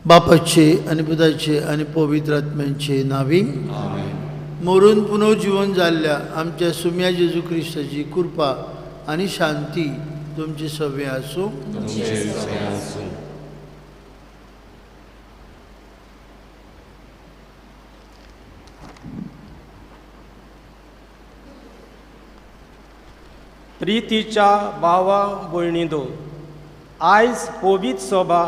बापाचे आनी पुताचे आनी पवित्र आत्म्यांचे नावी. मरून पुनर्जीवन जाल्ल्या आमच्या सुम्या जेजू क्रिस्ताची कृपा आनी शांती तुमचे सगळे आसूं. प्रितीच्या भावा भयणींनो, आयज पवित्र सभा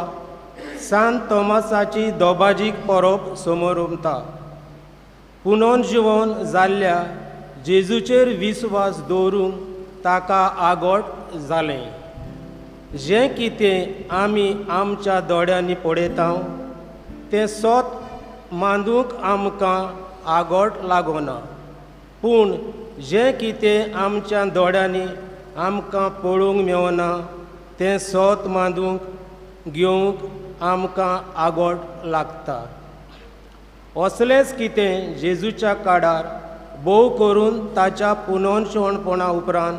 सांत तोमासाची दोबाजीक परब समोर उमता. पुनर्जीवन जाल्ल्या जेजूचेर विस्वास दवरूंक ताका आगोट जालें. जें कितें आमी आमच्या दोळ्यांनी पळयता तें सोत मांदूंक आमकां आगोट लागना, पूण जें कितें आमच्या दोळ्यांनी आमकां पळोवंक मेळना तें सोत मांदूंक घेवंक आमकां आगोट लागता. असलेंच कितें जेजूच्या काळार भोव करून ताच्या पुनर्जीवणपणा उपरांत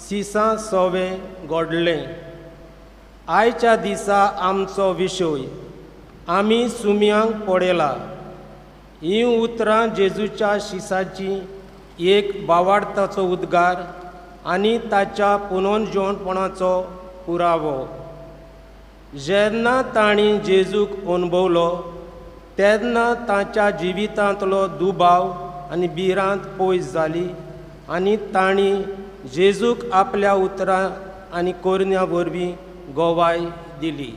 सिसां सवें घडलें. आयच्या दिसा आमचो विशय आमी सुमयांक पळयला. हीं उतरां जेजूच्या शिसाची एक भावार्थाचो उद्गार आनी ताच्या पुनर्जीवणपणाचो पुरावो. जेन्ना तांणी जेजूक अणभवलो तेन्ना ताच्या जिवितांतलो दुबाव आनी भिरांत पयस जाली आनी तांणी जेजूक आपल्या उतरां आनी कोरन्या वरवीं गोवाय दिली.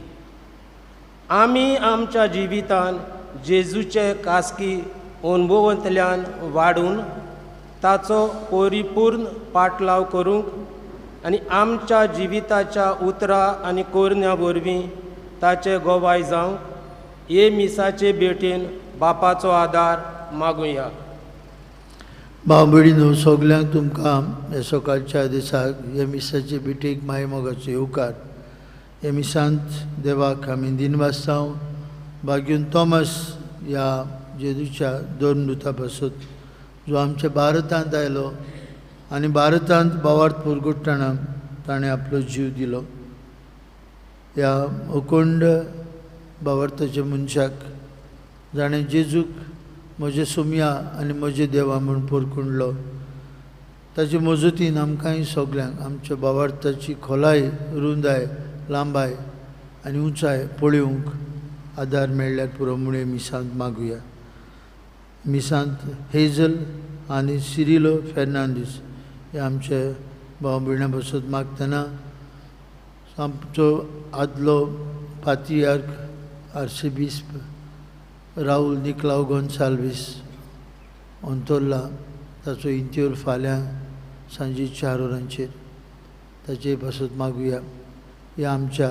आमी आमच्या जिवितान जेजूचे खासगी अणभवांतल्यान वाडून ताचो परिपूर्ण पाटलाव करूंक आनी आमच्या जिविताच्या उतरां आनी कोरन्या वरवीं ताचे गोवाय जावंक हे मिसाचे भेटेन बापाचो आदार मागुया. भाव भयणीनो, सगल्यांक तुमकां हे सकाळच्या दिसाक हे मिसाचे भेटेक माय मोगाचो येवकार. हे मिसांत देवाक आमी दिनवासता भाग्यून तोमास ह्या जेजूच्या धर्मदुता पासून जो आमच्या भारतांत आयलो आनी भारतांत भावार्थ पुरगुट्टणाक ताणें आपलो जीव दिलो. ह्या अखंड भावार्थाच्या मनशाक जाणें जेजूक म्हजे सुम्या आनी म्हजे देवा म्हूण परखुंडलो. ताचे मजतीन आमकांय सगल्यांक आमच्या भावार्थाची खोलाय, रुंदाय, लांबाय आनी उंचाय पळोवंक आदार मेळ्ळ्यार पुरो म्हणून मिसांत मागुया. मिसांत हेझल आनी सिरिलो फेर्नांदीस हे आमचे भाव भयणां बसत मागतना आमचो आदलो पात्रियार्क आर्चबिशप राहुल निकलाव गोन्साल्वीस अंतोर्ला ताचो इंत्योर फाल्यां सांजे 4 वरांचेर ताचे बसत मागुया. ह्या आमच्या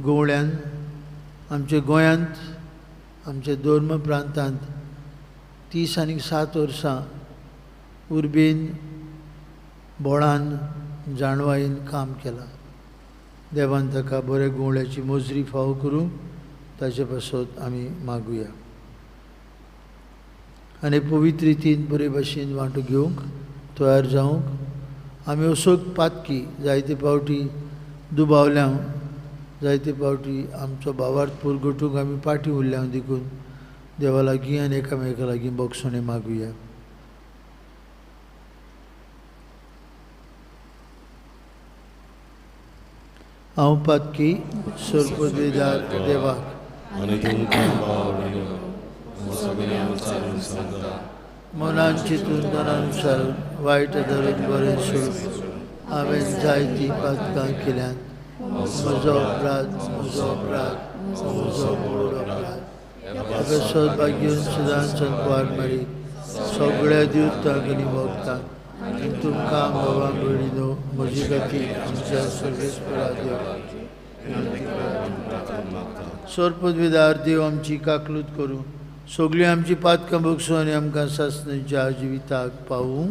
गोवळ्यान, आमच्या गोंयांत, आमच्या धर्म प्रांतांत 30 आनी 7 वर्सां उर्बेन बोळान जाणवायेन काम केलां. देवान ताका बरे गोवळ्याची मोजरी फावो करूंक ताचे पासत आमी मागुया. आनी पवित्र रितीन बरे भाशेन वांटो घेवंक तयार जावंक आमी असोक पातकी जायते फावटी दुबावल्या, जायते फावटी आमचो भावार्थ पुरगटूंक आमी पाटी उरल्या देखून देवा लागीं आनी एकामेका लागीं बोगसणे मागुया. हांव पातकी सर्पद्वेदार देवाक मनान चिंतून तनान विचारून वायट धरून बरें सोडून हांवें जायतीं पातकां केल्यांत. म्हजो अपराध, म्हजो अपराध, म्हजो व्हड अपराध. ताका सौभाग्यून सदांच संकवार मारी सगळ्या दिवतांक आनी भक्तांक आनी तुमकां भावां भयणीनो म्हजे खातीर आमच्या सर्वेस्परा सर्पद्वेदार देव आमची काकलूत करूं, सगळीं आमची पातकां बगसूं आनी आमकां सासणेच्या जिविताक पावूं.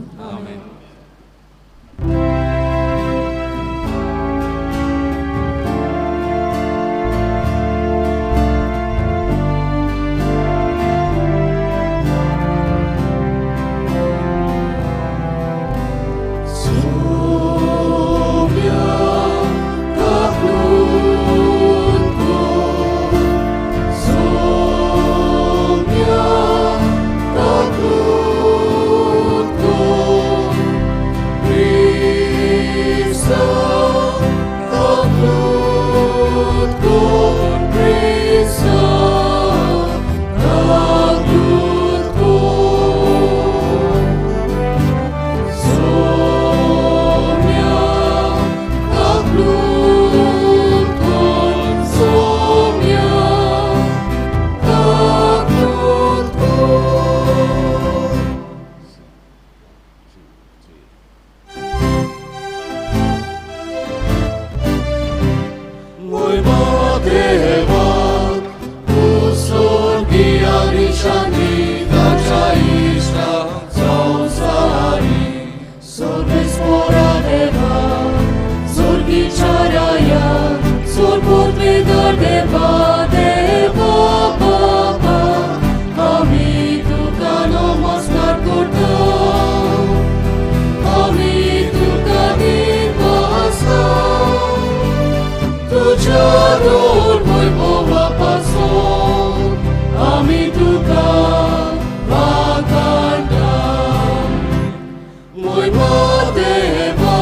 So Pociador mój woła pastor, ami tuka wakandam. Mój modewa,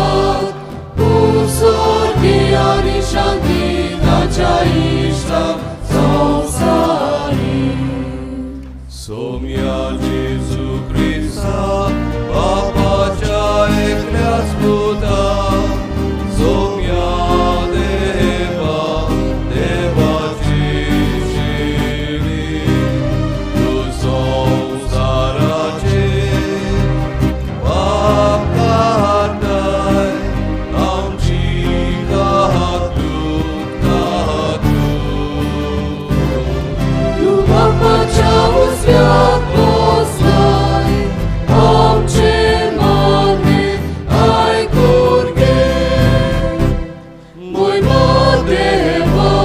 usorgi ani shanti dachaishta sansari. Somia Jesu Christa, Papacia ecleas puta, Somia Deva, Deva Cicili, Tu sarace, Papatai, Am cica tu. Tu Papa ciao świat poznaj, omcze mamy, aj kurge. Mój modewa,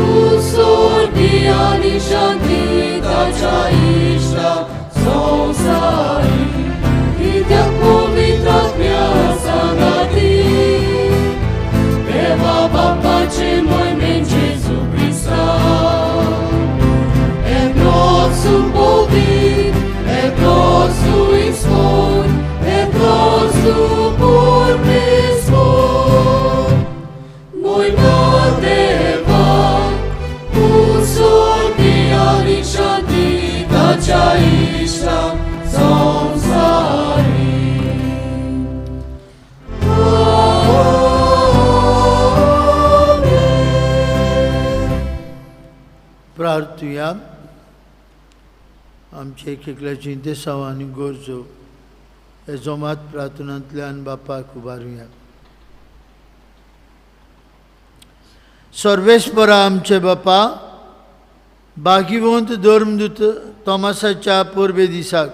usorgi ani shanti dachaishta sansari. Idyak povitrat myasangati, Eva Papa ce mój men Jesu Christa. Su povit, et su ispon, et su purmispon. Mój modeva, usorgi ani shanti dachaishta sansari. प्रार्थूया. आमचे एक एकल्या चिंतेसांव आनी गरजो हे जोमात प्रार्थनांतल्यान बापाक उबारुया. सर्वेस्परा आमचे बापा, भाग्यवंत धर्मदूत तोमासाच्या परबे दिसाक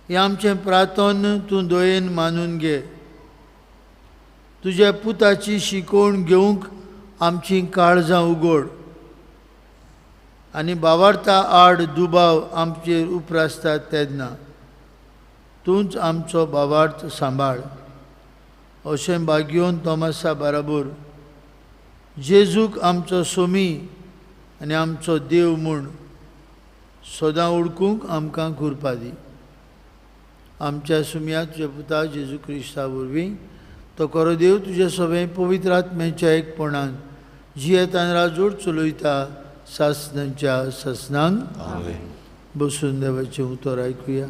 हे आमचें प्रार्थन तूं दयेन मानून घे. तुज्या पुताची शिकवण घेवंक आमची काळजां उगड आनी भावार्था आड दुबाव आमचेर उपरासतात तेन्ना तूंच आमचो भावार्थ सांबाळ. अशें भाग्यवंत तोमासा बराबर जेजूक आमचो सोमी आनी आमचो देव म्हूण सदां ओळखूंक आमकां कृपा दी. आमच्या सुम्या तुज्या पुता जेजू क्रिस्ता वरवीं तो खरो देव तुजे सगळे पवित्र आत्म्याच्या एकपणान जियेतान राजोड चलयता सासनांच्या सासनांक. बसून देवाचें उतर आयकुया.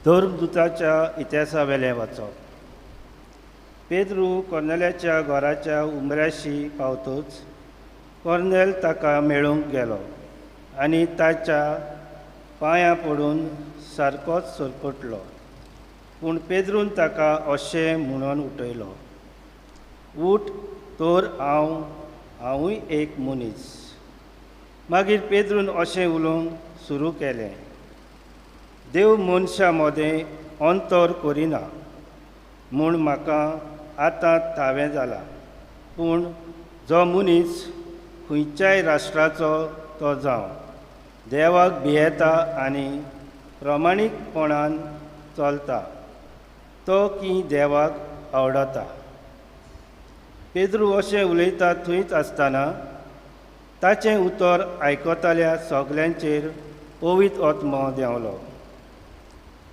धर्मदुताच्या इतिहासा वेलें वाचप. पेद्रू कॉर्नेल्याच्या घराच्या उमऱ्याशी पावतूच कॉर्नेल ताका मेळूंक गेलो आनी ताच्या पांयां पडून सारकोच सरपटलो. पूण पेद्रून ताका अशें म्हणून उठयलो, उठ, तर हांवूय एक मनीस. मागीर पेद्रून अशें उलोवंक सुरू केलें, देव मनशा मदें अंतर करिना म्हूण म्हाका आतां थावें जाला. पूण जो मनीस खंयच्याय राष्ट्राचो तो जावं देवाक भियेता आनी प्रमाणीकपणान चलता तो की देवाक आवडटा. पेद्रू अशें उलयता थंयच आसतना ताचें उतर आयकताल्या सगल्यांचेर पवित्र आत्मो देंवलो.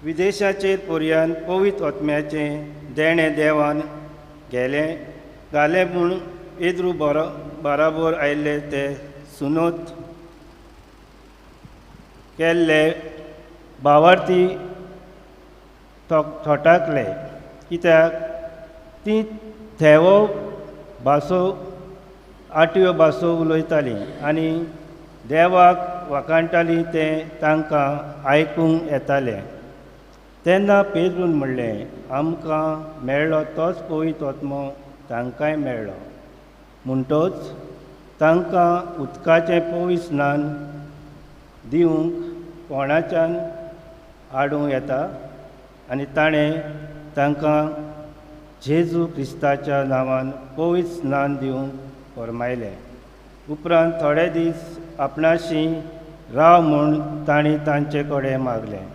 विदेशाचेर पर्यंत पवित्र आत्म्याचें देणें देवान घालें म्हूण पेद्रू बराबर आयिल्ले ते सुनोत केल्ले भावार्थी थोटाकले, कित्याक ती थेवो भासो आठव्यो भासो उलयतालीं आनी देवाक वाखाणटालीं तें तांकां आयकूंक येतालें. तेन्ना पेद्रून म्हणलें, आमकां मेळ्ळो तोच पवित्र आत्मो तांकांय मेळ्ळो. म्हणटच तांकां उदकाचें पवित्र स्नान दिवंक कोणाच्यान हाडूंक येता आनी ताणें तांकां जेजू क्रिस्ताच्या नांवान पवित्र स्नान दिवंक फरमायलें. उपरांत थोडे दीस आपणाशी राव म्हूण तांणी तांचे कडेन मागलें.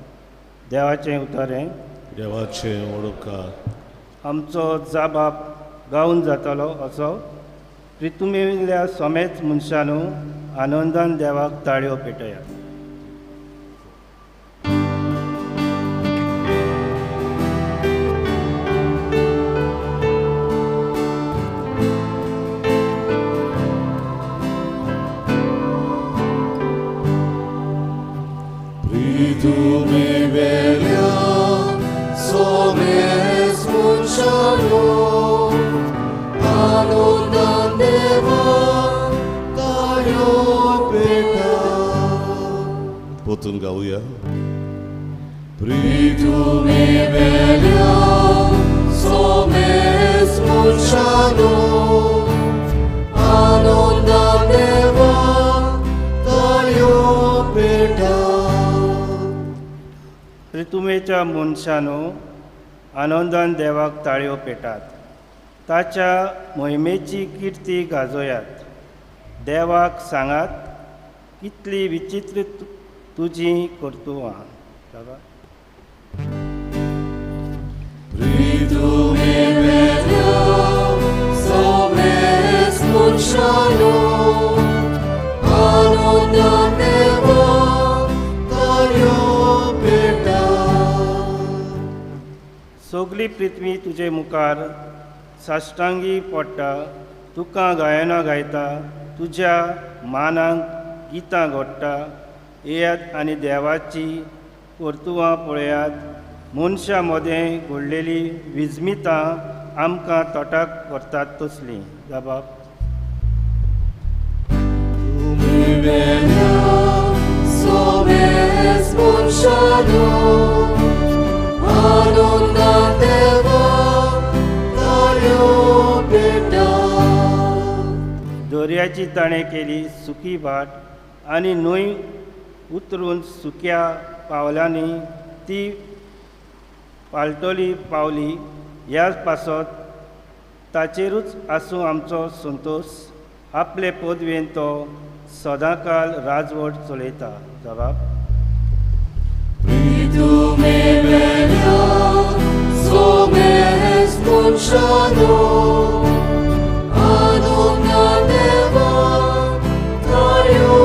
देवाचें उतरें, देवाचे ओडकार. आमचो जाबाब गावून जातालो असो पृथ्वीवेल्या सोमेच मनशानू आनंदान देवाक ताळयो पेटयात. Prytumivelia somes munshano anundan deva tayo peta. Potun gaúya. Prytumivelia somes munshano anundan deva tayo peta. पृथ्वीच्या मनशानू आनंदान देवाक ताळयो पेटात. ताच्या मोहिमेची किर्ती गाजोयात. देवाक सांगात, कितली विचित्र तुजी कर्तुवां. Prytumivelia somes munshano anundan deva tayo peta. सगली पृथ्वी तुजे मुखार साश्टांगी पडटा. तुका गायनां गायता, तुज्या मानांक गितां घोडटा. येयात आनी देवाची कर्तुवां पळयात. मनशा मदें घडलेली विजमितां आमकां तोटाक व्हरतात तसलीं. जाबाब. Prytumivelia somes munshano anundan deva tayo peta. दोरयाची ताणें केली सुकी भाट आनी न्हंय उतरून सुक्या पावलांनी ती पालटोली पावली. ह्या पासत ताचेरूच आसूं आमचो संतोश. आपले पदवेन तो सदांकाल राजवट चलयता. जबाब. Prytumivelia somes munshano anundan deva tayo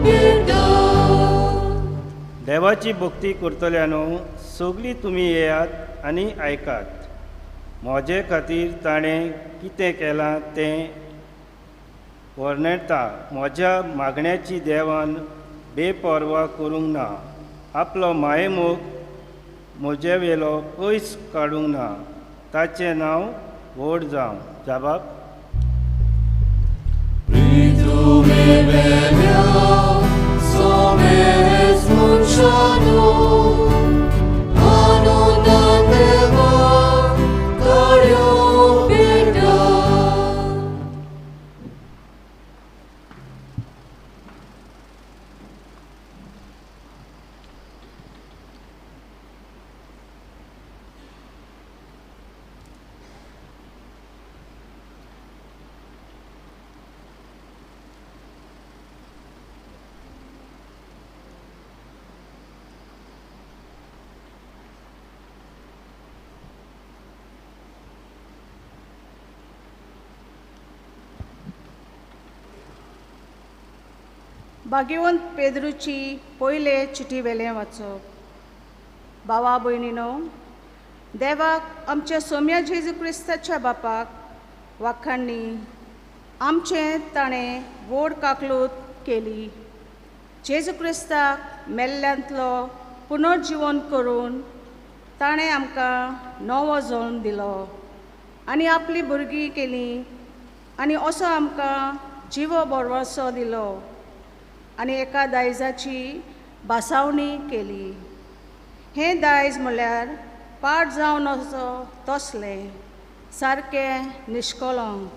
peta. देवाची भक्ती करतल्यानो सगळीं तुमी येयात आनी आयकात. म्हजे खातीर ताणें कितें केलां तें वर्णयता. म्हज्या मागण्याची देवान बेपर्वा करूंक ना. आपलो मायेमोग म्हजे वेलो पयस काडूंक ना. ताचें नांव व्हड जावं. जाबाब. Prytumivelia somes munshano anundan deva tayo peta. भाग्यवंत पेद्रूची पयले चिटी वेलें वाचप. भावा भयणीनो, देवाक आमच्या सोम्या जेजू क्रिस्ताच्या बापाक वाखाणणी आमचें ताणें व्हड काकलूत केली. जेजू क्रिस्ताक मेल्ल्यांतलो पुनर्जीवन करून ताणें आमकां नवो जल्म दिलो आनी आपली भुरगीं केलीं आनी असो आमकां जिवो बरवसो दिलो आनी एका दायजाची भासावणी केली. हें दायज म्हळ्यार पाड जावन असो तसलें, सारकें निश्कलंक,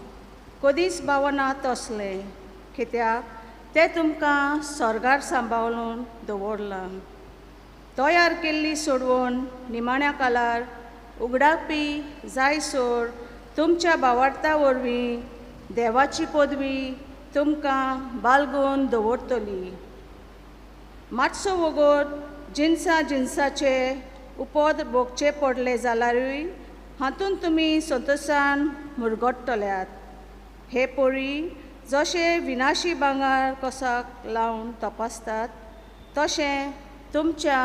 कदींच भावना तसलें, कित्याक तें तुमकां स्वर्गार सांबाळून दवरलां. तयार केल्ली सोडवून निमाण्या काळार उगडापी जायसोर तुमच्या भावार्था वरवीं देवाची पदवी तुमकां बाळगून दवरतली. मातसो वगोत जिन्साचे उपोद भोगचे पडले जाल्यारूय हातून तुमी संतोशान मुरगडटल्यात. हे पोरी जशे विनाशी भांगर कसाक लावन तपासतात तशें तुमच्या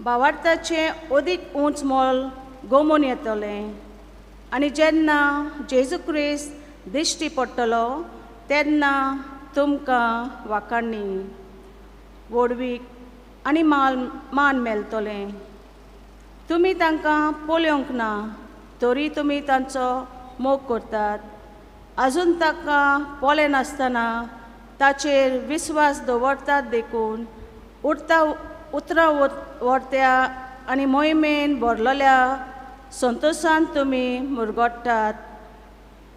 भावार्थाचें अदीक उंच मोल गमून येतलें आनी जेन्ना जेजू क्रिस्त दिश्टी पडटलो तेन्ना तुमकां वाखाणणी वडवीक आनी मान मेळटलें. तुमी तांकां पळोवंक ना तरी तुमी तांचो मोग करतात. आजून ताका पळय नासतना ताचेर विस्वास दवरतात देखून उतरां व्हरत्या आनी मोहिमेन भरलेल्या संतोशान तुमी मुरगडटात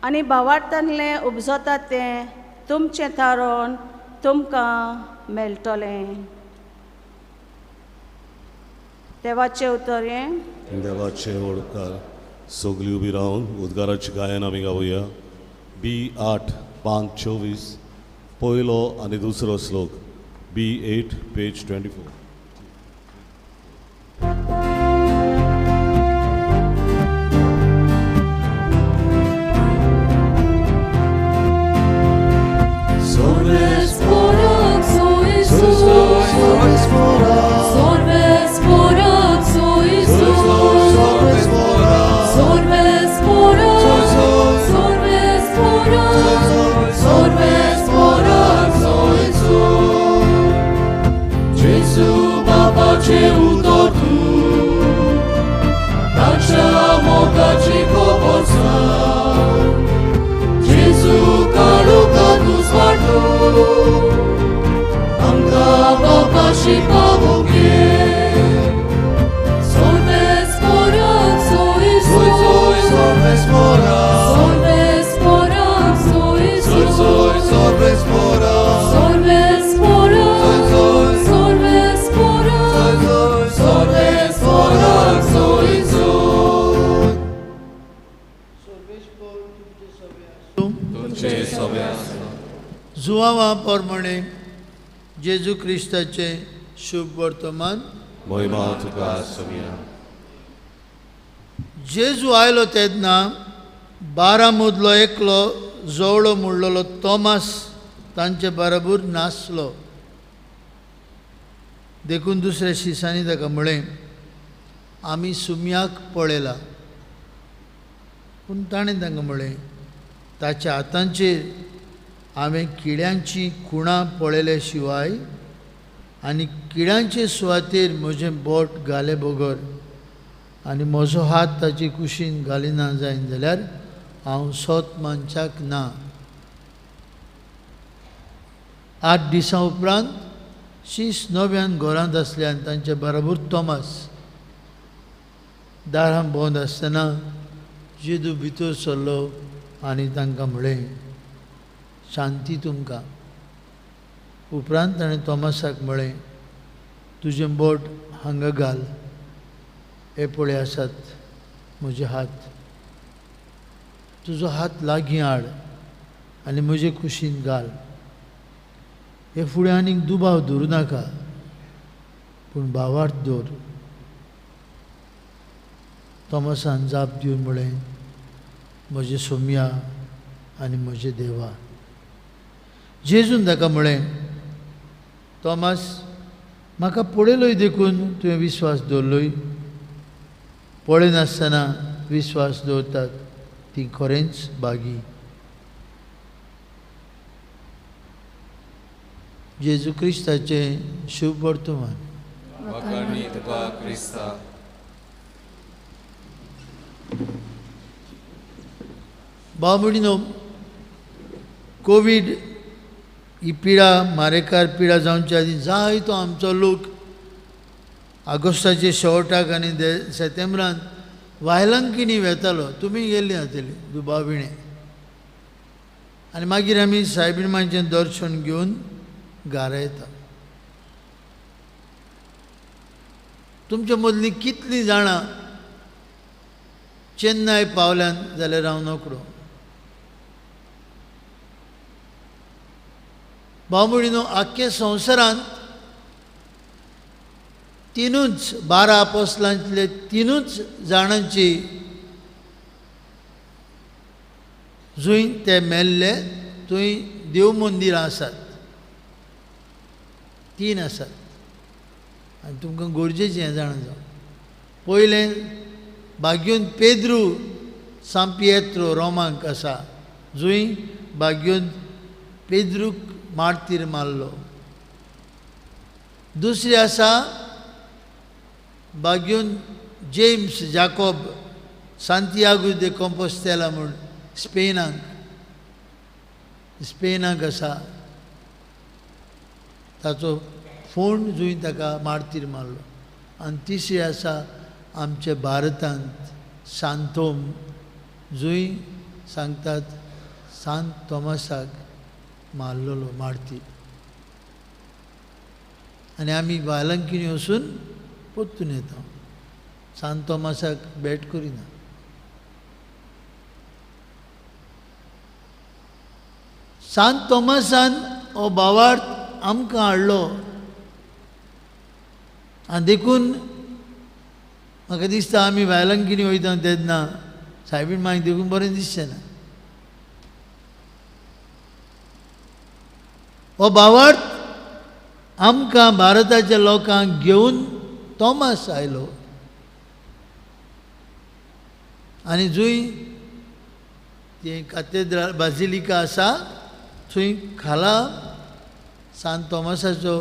आनी भावार्थांतले उपजतात तें तुमचें तारण तुमकां मेळटलें. देवाचें उतर हें. देवाचे ओळखार सगळीं उबी रावन उद्गाराची गायन आमी गावुया. B8:5:24 पयलो आनी दुसरो श्लोक. B8 page 24. जुवावा प्रमाणे जेजू क्रिस्ताचे शुभ वर्तमान. महिमा तुका समिया. जेजू आयलो तेन्ना 12 मदलो एकलो जवळो म्हणलेलो तोमास तांचे बरोबर नासलो. देखून दुसऱ्या शिसांनी ताका म्हळें, आमी सुमयाक पळयला. पूण ताणें तांकां म्हळें, ताच्या हातांचेर हांवें किड्यांची खुणां पळयले शिवाय आनी किड्यांचे सुवातेर म्हजें बोट घाले बगर आनी म्हजो हात ताचे कुशीन घालिना जायन जाल्यार हांव सोत मनशाक ना. 8 दिसां उपरांत शीस नव्यान घरांत आसल्यान तांचे बरोबर तोमास दारां बंद आसतना जेजू भितर सरलो आनी तांकां म्हळें, शांती तुमकां. उपरांत ताणें तोमासाक म्हळें, तुजें बोट हांगा घाल. हे पळय आसात म्हजे हात. तुजो हात लागीं हाड आनी म्हजे कुशीन घाल. हे फुडें आनीक दुबाव धरूं नाका पूण भावार्थ दवर. तोमासान जाप दिवन म्हळें, म्हजे सोम्या आनी म्हजे देवा. जेजून ताका म्हळें, तोमास, म्हाका पळयलोय देखून तुवें विस्वास दवरलोय. पळय नासतना विस्वास दवरतात ती खरेंच बागी. जेजू क्रिस्ताचें शुभ वर्तमान. भाव भयणीनो, कोवीड ही पिडा मारेकार पिडा जावच्या आदी जायतो आमचो लोक ऑगस्टाचे शेवटाक आनी सप्टेंबरांत वायलंकिणी वेतालो. तुमी गेल्ली आसतली दुबाविणे. आनी मागीर आमी सायबिणमांचें दर्शन घेवन घरा येता. तुमच्या मदलीं कितलीं जाणां चेन्नय पावल्यान जाल्यार हांव नोकरो. भाव भयणीनो, आख्खे संवसारांत तिनूच 12 अपोस्तलांतले तिनूच जाणांची जंय ते मेल्ले थंय देव मंदिरां आसात, 3 आसात. आनी तुमकां गरजेचें हें जाणा जावं. पयलें बाग्योन पेद्रू सान पियेत्रो रोमांक आसा, जंय बाग्योन पेद्रूक मार्तीर मारलो. दुसरी आसा बाग्योन जेम्स जाकोब सांतियागो दे कंपोस्तेला म्हूण स्पेनाक आसा, ताचो फोंड जंय ताका मार्तीर मारलो. आनी तिसरी आसा आमच्या भारतांत सांतोम, जंय सांगतात सांत थॉमसाक मारलेलो मार्तीर. आनी आमी वालंकिणी वचून पोत्तून येता, सांत थॉमसाक भेट करिना. सांत थॉमसान हो भावार्थ आमकां हाडलो. आनी देखून म्हाका दिसता आमी वायलंकिणी वयता तेन्ना सायबीण मागीर देखून बरें दिसचें ना. हो भावार्थ आमकां भारताच्या लोकांक घेवन थॉमस आयलो. आनी जंय तें कॅथेड्रल बाजिलिका आसा थंय खाला सांत थॉमसाचो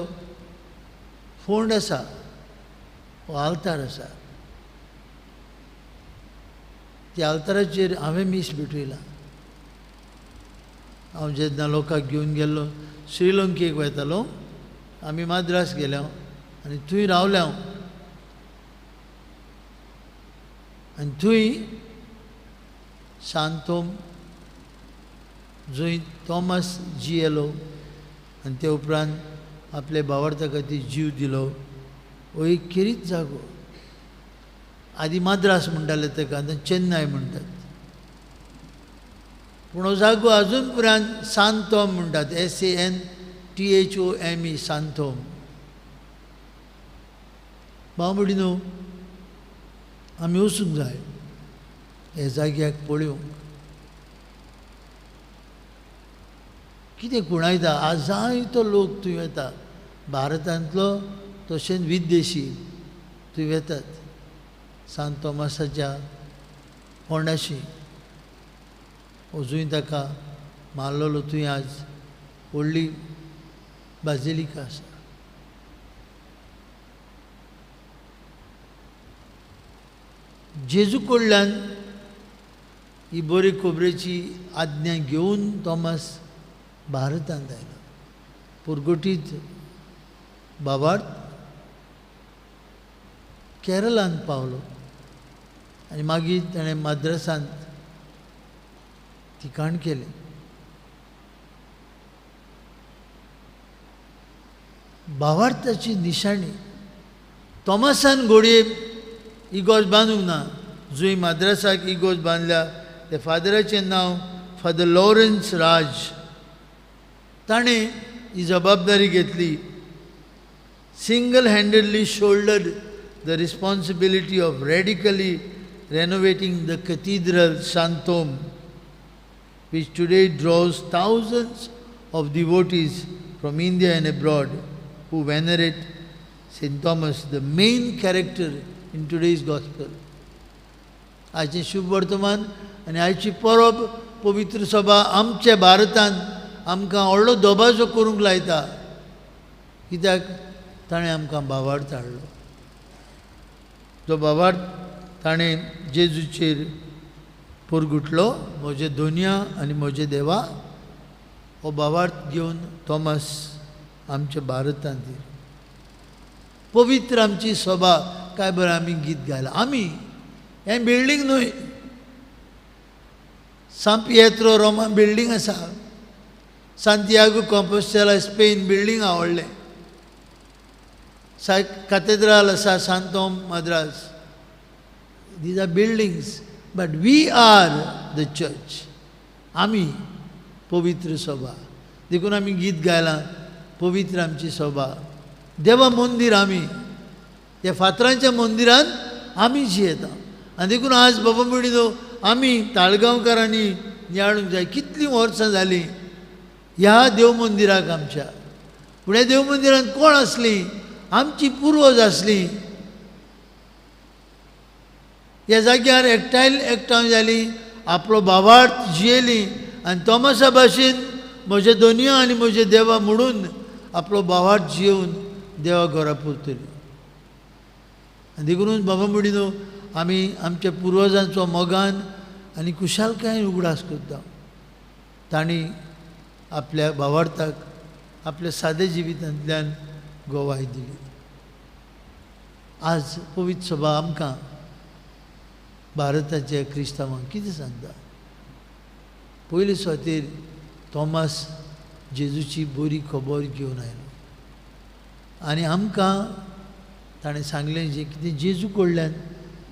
फोंड आसा, हो आल्तार आसा. त्या आल्ताराचेर हांवें मीस भेटयला. हांव जेन्ना लोकांक घेवन गेल्लो श्रीलंकेक वयतालो, आमी माद्रास गेले आनी थंय रावले. आनी थंय सांतोम जंय थॉमस जियेलो आनी ते उपरांत आपले भावार्था खातीर जीव दिलो, हो एक खेरीत जागो. आदी माद्रास म्हणटाले ताका, आतां चेन्नय म्हणटात. पूण हो जागो आजून पर्यंत सांतोम म्हणटात, SANTHOME सांतोम. भाव भयणीनो, आमी वचूंक जाय हे जाग्याक पळोवंक. कितें कुणायता आजाय तो लोक थंय येता, भारतांतलो तशेंच विदेशी थंय येतात सांत थॉमसाच्या फोंडाशी. अजून ताका मारलेलो थंय आज व्हडली बाजिलिका आसा. जेजू कडल्यान ही बरी खोबरेची आज्ञा घेवन थॉमस भारतांत आयलो. पुरगुटीत भावार्थ केरळांत पावलो आनी मागीर ताणें माद्रासांत ठिकाण केलें. भावार्थाची निशाणी थॉमसान घोडये इगोज बांदूंक ना. जंय माद्रासाक इगोज बांदल्या त्या फादराचें नांव फादर लॉरेन्स राज. ताणें ही जबाबदारी घेतली. single-handedly shouldered the responsibility of radically renovating the Cathedral Santom, which today draws thousands of devotees from India and abroad who venerate St. Thomas, the main character in today's gospel. आयचें शुभ वर्तमान आनी आयची परब पवित्र सभा आमच्या भारतांत आमकां व्हडलो दबाजो करूंक लायता. कित्याक ताणें आमकां भावार्थ हाडलो. जो भावार्थ ताणें जेजूचेर पुरगुटलो, म्हजे दोनया आनी म्हजे देवा. हो भावार्थ घेवन थॉमस आमच्या भारतांत येयलो. पवित्र आमची सभा काय बरें आमी गीत गायलां. आमी हें बिल्डींग न्हय, सान पियेत्रो रोमा बिल्डींग आसा, सांतियागो कंपोस्टेला स्पेन बिल्डींग आवडलें, कॅथेड्रल आसा सांतोम Madras. These are buildings, but we are the church. आमी पवित्र सभा. देखून आमी गीत गायलां, पवित्र आमची सभा. देवा मंदिर आमी. त्या फातरांच्या मंदिरान आमी जियेता. आनी देखून आज बाबा म्हणिनो आमी ताळगांवकारांनी नियाळूंक जाय कितलीं वर्सां जालीं ह्या देव मंदिराक आमच्या. पूण ह्या देव मंदिरांत कोण आसलीं? आमची पुर्वज आसलीं. ह्या जाग्यार एकठांय जालीं, आपलो भावार्थ जियेलीं आनी तोमासा भाशेन म्हजे दोनया आनी म्हजे देवा म्हणून आपलो भावार्थ जियेवन देवा घरा पुरतली. आनी देखून बाबा म्हणिनो आमी आमच्या पुर्वजांचो मोगान आनी कुशालकायेन उगडास करता. तांणी आपल्या भावार्थाक आपल्या सादे जिवितांतल्यान गोवाय दिली. आज पवित्र सभा आमकां भारताच्या क्रिस्तांवांक कितें सांगता? पयले सुवातेर तोमास जेजूची बरी खबर घेवन आयलो आनी आमकां ताणें सांगलें जें कितें जेजू कडल्यान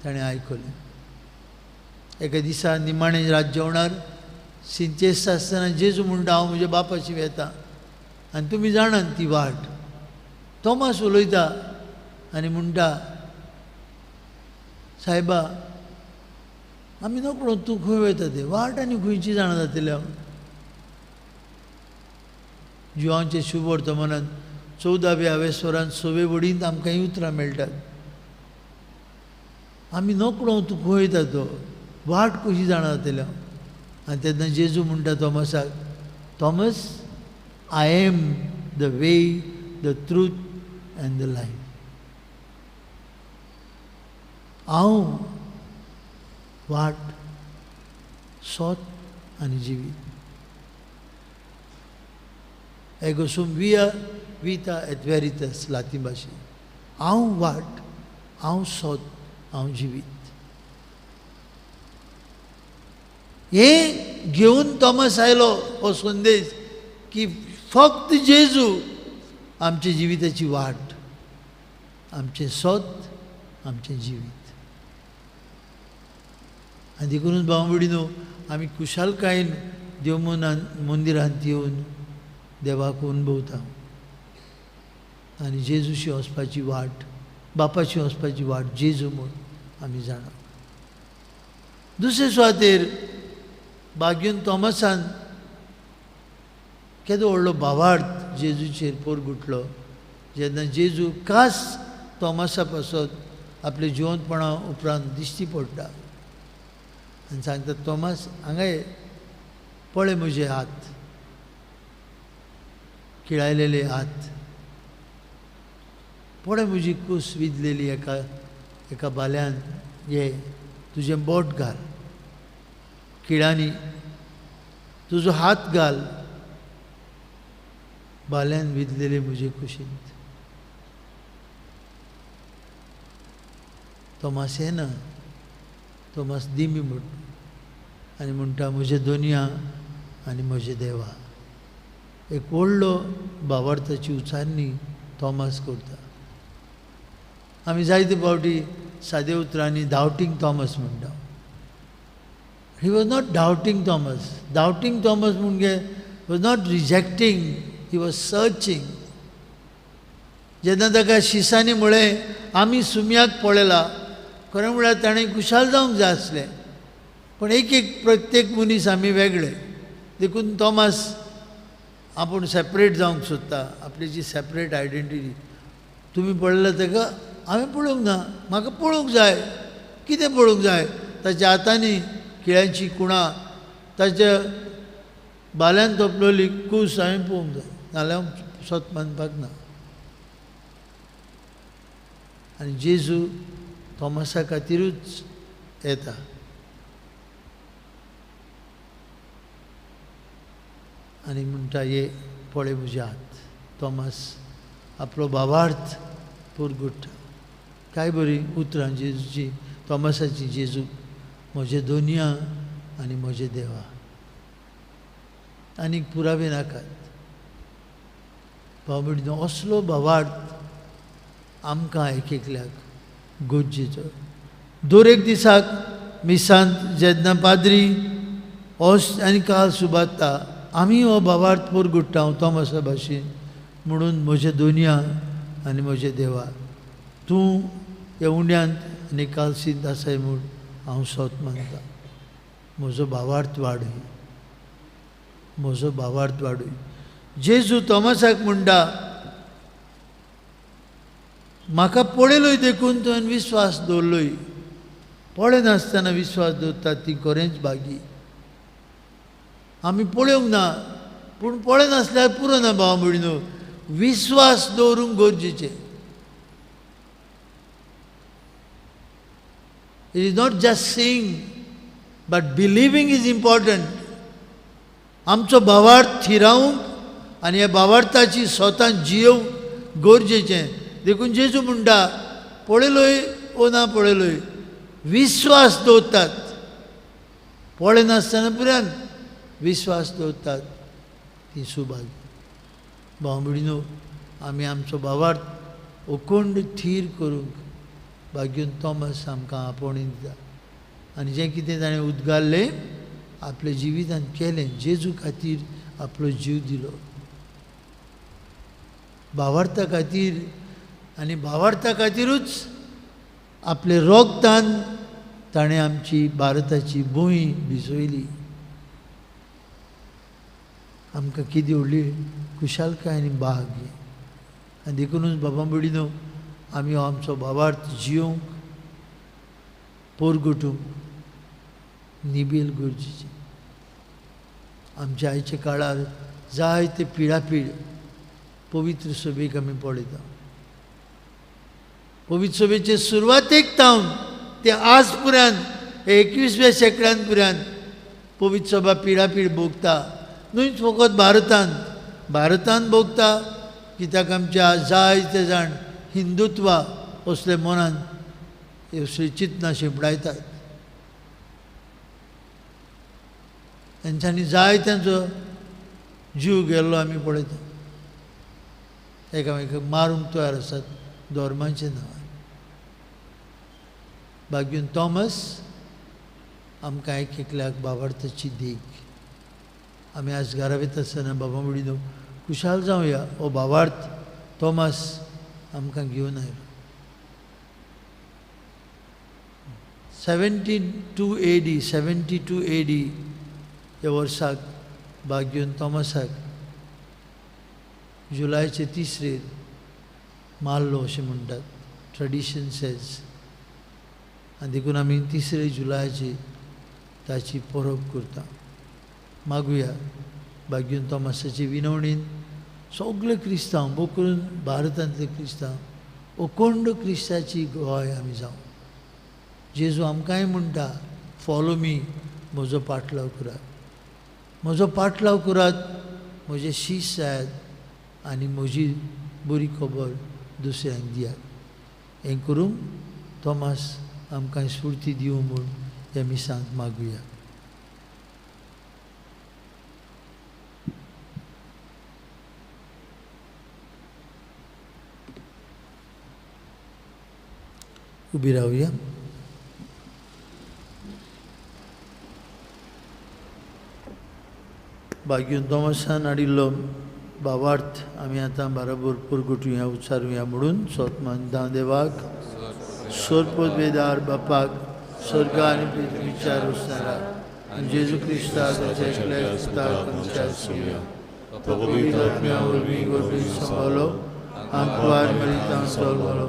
ताणें आयकलें. एका दिसा निमाणें रात जेवणार सिंचेस्त आसतना जेजू म्हणटा हांव म्हज्या बापाची वेता आनी तुमी जाणात ती वाट. तोमास उलयता आनी म्हणटा सायबा आमी नकळो तूं खंय वयता तें वाट आनी खंयची जाणा जातलें हांव. जिवांचे शुभ वर्तमानांत 14व्या स्वरांत 6वे वडींत आमकां हीं उतरां मेळटात. आमी नकळो तूं खंय वयता तो वाट कशी जाणा जातलें हांव. आनी तेन्ना जेजू म्हणटा तोमासाक, Thomas I am the way the truth and the life. हांव वाट सोत आनी जिवीत. एगो सुम विया विता एट वेरिtas लातीन भाशेन. हांव वाट, हांव सोत, हांव जिवीत. हे घेवन तोमास आयलो हो संदेश की फक्त जेजू आमच्या जिविताची वाट, आमचें सोत, आमचें जिवीत. आनी देखूनच भाव भयणीनो आमी कुशालकायेन देव मंदिरांत येवन देवाक अनुभवता आनी जेजूशी वचपाची वाट, बापाची वचपाची वाट जेजू म्हूण आमी जाणा. दुसरे सुवातेर बागेन तोमासान केदो व्हडलो भावार्थ जेजूचेर पोरगुटलो जेन्ना जेजू खास तोमासा पासत आपले जिवंतपणा उपरांत दिश्टी पडटा आनी सांगता तोमास हांगा ये, पळय म्हजे हात, खिळायलेले हात, पळय म्हजी कूस विजलेली एका बाल्यान, ये तुजें बोट घाल, खिळांनी तुजो हात घाल बाल्यान विजलेले म्हजे कुशींत. तोमास येना, तोमास दिमी म्हूण आनी म्हणटा म्हजे दोनया आनी म्हजे देवा. एक व्हडलो भावार्थाची उचारणी तोमास करता. आमी जायते फावटी सादे उतरांनी डावटींग तोमास म्हणटा. He was not doubting Thomas. Doubting Thomas म्हणजे was not rejecting, he was searching. जेन्ना ताका शिसांनी म्हळें आमी सुमयाक पळयला, खरें म्हळ्यार ताणें खुशाल जावंक जाय आसलें, पण एक प्रत्येक मनीस आमी वेगळे. देखून तोमास आपूण सेपरेट जावंक सोदता, आपली जी सेपरेट आयडेंटिटी. तुमी पळयला ताका, हांवें पळोवंक ना, म्हाका पळोवंक जाय. कितें पळोवंक जाय? ताच्या हातांनी खिळ्यांची कुणां, ताच्या बाल्यान तोपलोली कूस हांवें पळोवंक जाय, नाल्यार हांव स्वत मानपाक ना. आनी जेजू तोमासा खातीरूच येता. आनी म्हणटा ये पळय म्हजे हात. तोमास आपलो भावार्थ पुरगुट्टा. काय बरी उतरां जेजूची, तोमासाची. जेजू म्हजे दोनया आनी म्हजे देवा. आनीक पुरावे नाकात. भाव भयणीनो, असलो भावार्थ आमकां एकल्याक गरजेचो. दर एक दिसाक मिसांत जेन्ना पाद्री ओस आनी काल सुबात्ता, आमी हो भावार्थ पोरगुट्टा तोमासा भाशेन म्हणून म्हजे दोनया आनी म्हजे देवा, तूं हे उण्यांत आनी कालसींत आसाय म्हूण हांव सोत मानतां. म्हजो भावार्थ वाडय, म्हजो भावार्थ वाडय. जेजू तोमासाक म्हणटा, म्हाका पळयलोय देखून तुवें विस्वास दवरलोय. पळय नासतना विस्वास दवरतात ती खरेंच भागी. आमी पळोवंक ना, पूण पळय नासल्यार पुरो ना भाव भयणीनो. विस्वास दवरूंक गरजेचें. It is not just saying, but believing is important. आमचो भावार्थ थिरावंक आनी ह्या भावार्थाची स्वतान जियोवंक गरजेचें. देखून जेजू म्हणटा, पळयलोय ओ ना पळयलोय, विस्वास दवरतात. पळय नासतना पुरान विस्वास दवरतात ती सुभागी. भाव भयणीनो, आमी आमचो भावार्थ अखंड थीर करूंक भाग्यून तोमास आमकां आपोवणी दिता. आनी जें कितें ताणें उद्गारलें, आपल्या जिवितांत केलें, जेजू खातीर आपलो जीव दिलो. भावार्था खातीर आनी भावार्था खातीरूच आपले रोगतान ताणें आमची भारताची भूंय भिजयली. आमकां कितें व्हडली खुशालकाय आनी भाग्य. आनी देखूनच बाबा भयणीनो, आमी हो आमचो भावार्थ जियोवंक पोरगोटूंक निबेल गरजेचें. आमच्या आयच्या काळार जायते पिडापीड पवित्र सभेक आमी पळयता. पवित्र सभेचे सुरवातेक तावन ते आज पर्यंत 21व्या शेंकड्यान पर्यंत पवित्र सभा पिडापीड भोगता. न्हूच फकत भारतांत भोगता, कित्याक आमच्या जायते जाण हिंदुत्वा असले मनान असली चिंतना शिंपडायतात. तांच्यांनी जायत्यांचो जीव गेल्लो आमी पळयता. एकामेकाक मारूंक तयार आसात धर्माच्या नांवान. भाग्यून तोमास आमकां एक एकल्याक भावार्थाची देख. आमी आज घरा वयता आसतना बाबा भयणीनो, खुशाल जावया. हो भावार्थ तोमास आमकां घेवन आयलो. 72 AD ह्या वर्साक भाग्यून तोमासाक जुलायचे 3 मारलो अशें म्हणटात, ट्रेडिशन सेज. आनी देखून आमी 3 जुलायाची ताची परब करता. मागुया भाग्यून तोमासाचे विनवणेन सगळे क्रिस्तांव, भोव करून भारतांतले क्रिस्तांव, अखंड क्रिस्ताची गोंय आमी जावं. जेजू आमकांय म्हणटा, फॉलो मी, म्हजो पाटलाव करात. म्हजो पाटलाव करात, म्हजे शीश जायात आनी म्हजी बरी खबर दुसऱ्यांक दियात. हें करूंक तोमास आमकां स्फूर्ती दिवं म्हूण ह्या मिसांत मागुया. उबी रावया. भाग्यून तोमासान हाडिल्लो भावार्थ आमी आतां बरोबर परगटुया, उच्चारुया म्हणून सोतमान देवाक, सोरपोदवेदार बापाक, स्वर्गा आनी पृथ्वीच्या रोसणारा जेजू क्रिस्ताक पवित्र वरवीं गोडीन सांबाळलो, आंकवार मरितां सोलवलो,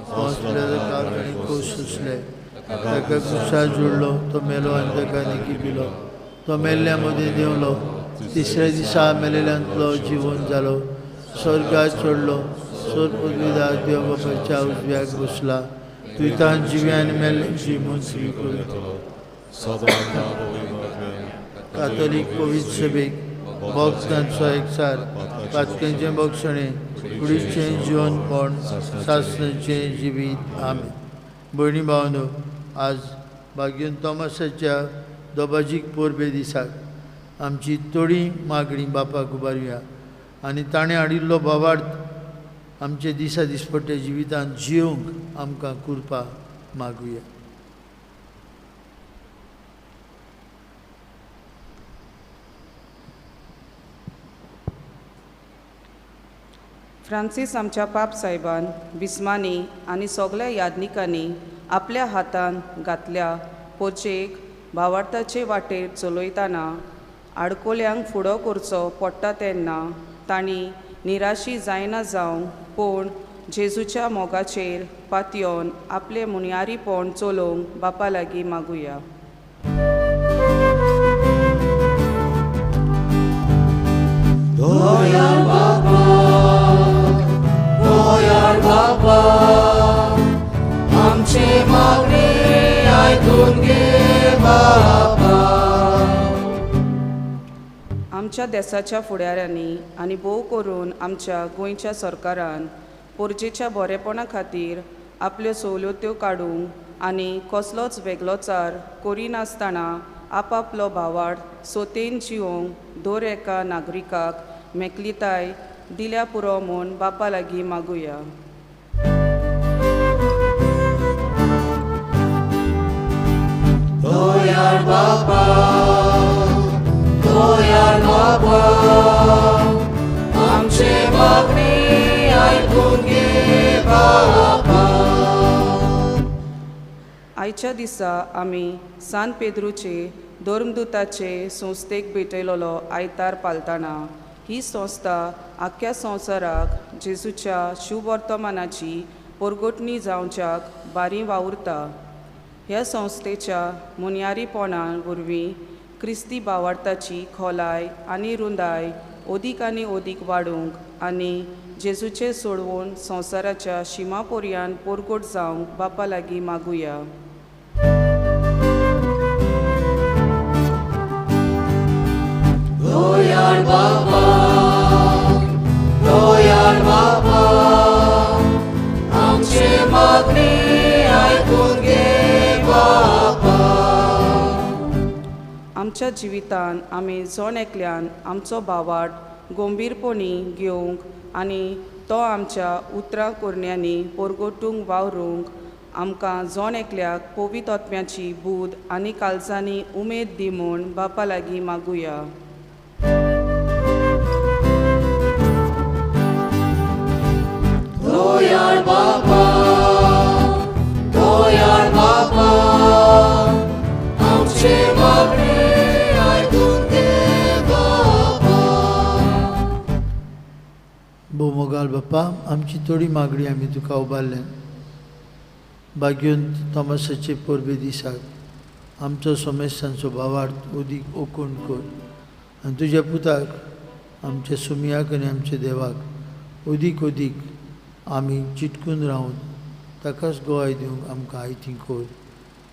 पोंचलेलो कागणी कोस सुसले, ताका कुशार जोडलो, तो मेलो आनी ताका निकी पिलो, तो मेल्ल्या मदीं देंवलो, तिसऱ्या दिसा मेलेल्यांतलो जिवन जालो, स्वर्गात चडलो, सोरपोदवेदार देव बापाच्या उजव्याक बसला, तुयतान जिव्यान मेल्ल्यांची मुंचली करून. कातोलीक पवित्र सभेक भक्तांचो एकचार, पातकेंचें भक्षणें, कुडीचें जिवनपण, सासणाचें जिवीत. आमेन. भयणी भावनो, आज भाग्यून तोमासाच्या दोबाजीक पोरबे दिसाक आमची थोडी मागणी बापाक उबारुया आनी ताणें हाडिल्लो भावार्थ आमचे दिसा दिसपट्टे जिवितांत जियोवंक आमकां कृपा मागुया. फ्रांसीस आमच्या पाप साहेबान बिस्मानी आनी सगळ्या यादनिकांनी आपल्या हातान घातल्या पोचेक भावार्थाचे वाटेर चलयतना आडकोल्यांक फुडो करचो पडटा तेन्ना तांणी निराशी जायना जावं पूण जेजूच्या मोगाचेर पातयोन आपले मुनयारीपण चलोवंक बापा लागीं मागुया. दोयार बापा आमचे मागणे आयकून घे बापा. आमच्या देशाच्या फुडाऱ्यांनी आनी भोव करून आमच्या गोंयच्या सरकारान पोरजेच्या बरेपणा खातीर आपल्यो सवलत्यो काडूंक आनी कसलोच वेगळोचार करिनासतना आपापलो भावार्थ सोतेन जिवोवंक दर एका नागरिकाक मेकळीताय दिल्या पुरो म्हूण बापा लागीं मागुया. दोयार बापा आमचे मागणे आयकून घे बापा. आयच्या दिसा आमी सान पेद्रूचे धर्मदुताचे संस्थेक भेटयलोलो आयतार पालतना ही संस्था आख्ख्या संवसाराक जेजूच्या शिववर्तमानाची परगोटणी जावच्याक बारी वावुरता. ह्या संस्थेच्या मुनयारीपणा वरवीं क्रिस्ती भावार्थाची खोलाय आनी रुंदाय ओदीक आनी ओदीक वाडूंक आनी जेजूचे सोडवून संवसाराच्या शिमा पर्यान परगोट जावंक बापा लागीं मागुया. दोयार बापा आमचे मागणे आयकून घे बापा. आमच्या जिवितान आमी जण एकल्यान आमचो भावार्थ गंभीरपणी घेवंक आनी तो आमच्या उतरां कोरण्यांनी परगोटूंक वावरूंक आमकां जण एकल्याक पवित्र आत्म्याची बूद आनी काळजांनी उमेद दी म्हूण बापा लागीं मागुया. दोयार बापा आमचे मागणे आयकून घे बापा. भोवमोगाल बाप्पा आमची थोडी मागणी आमी तुका उबारल्या. भाग्योन तोमासाचे परबे दिसाक आमचो सोमेस्तांचो भावार्थ उदीक ओकूण कर आनी तुज्या पुताक आमच्या सुमयाक आनी आमच्या देवाक ओदीक ओदीक आमी चिटकून रावन ताकाच गोवाय दिवंक आमकां आयती कर.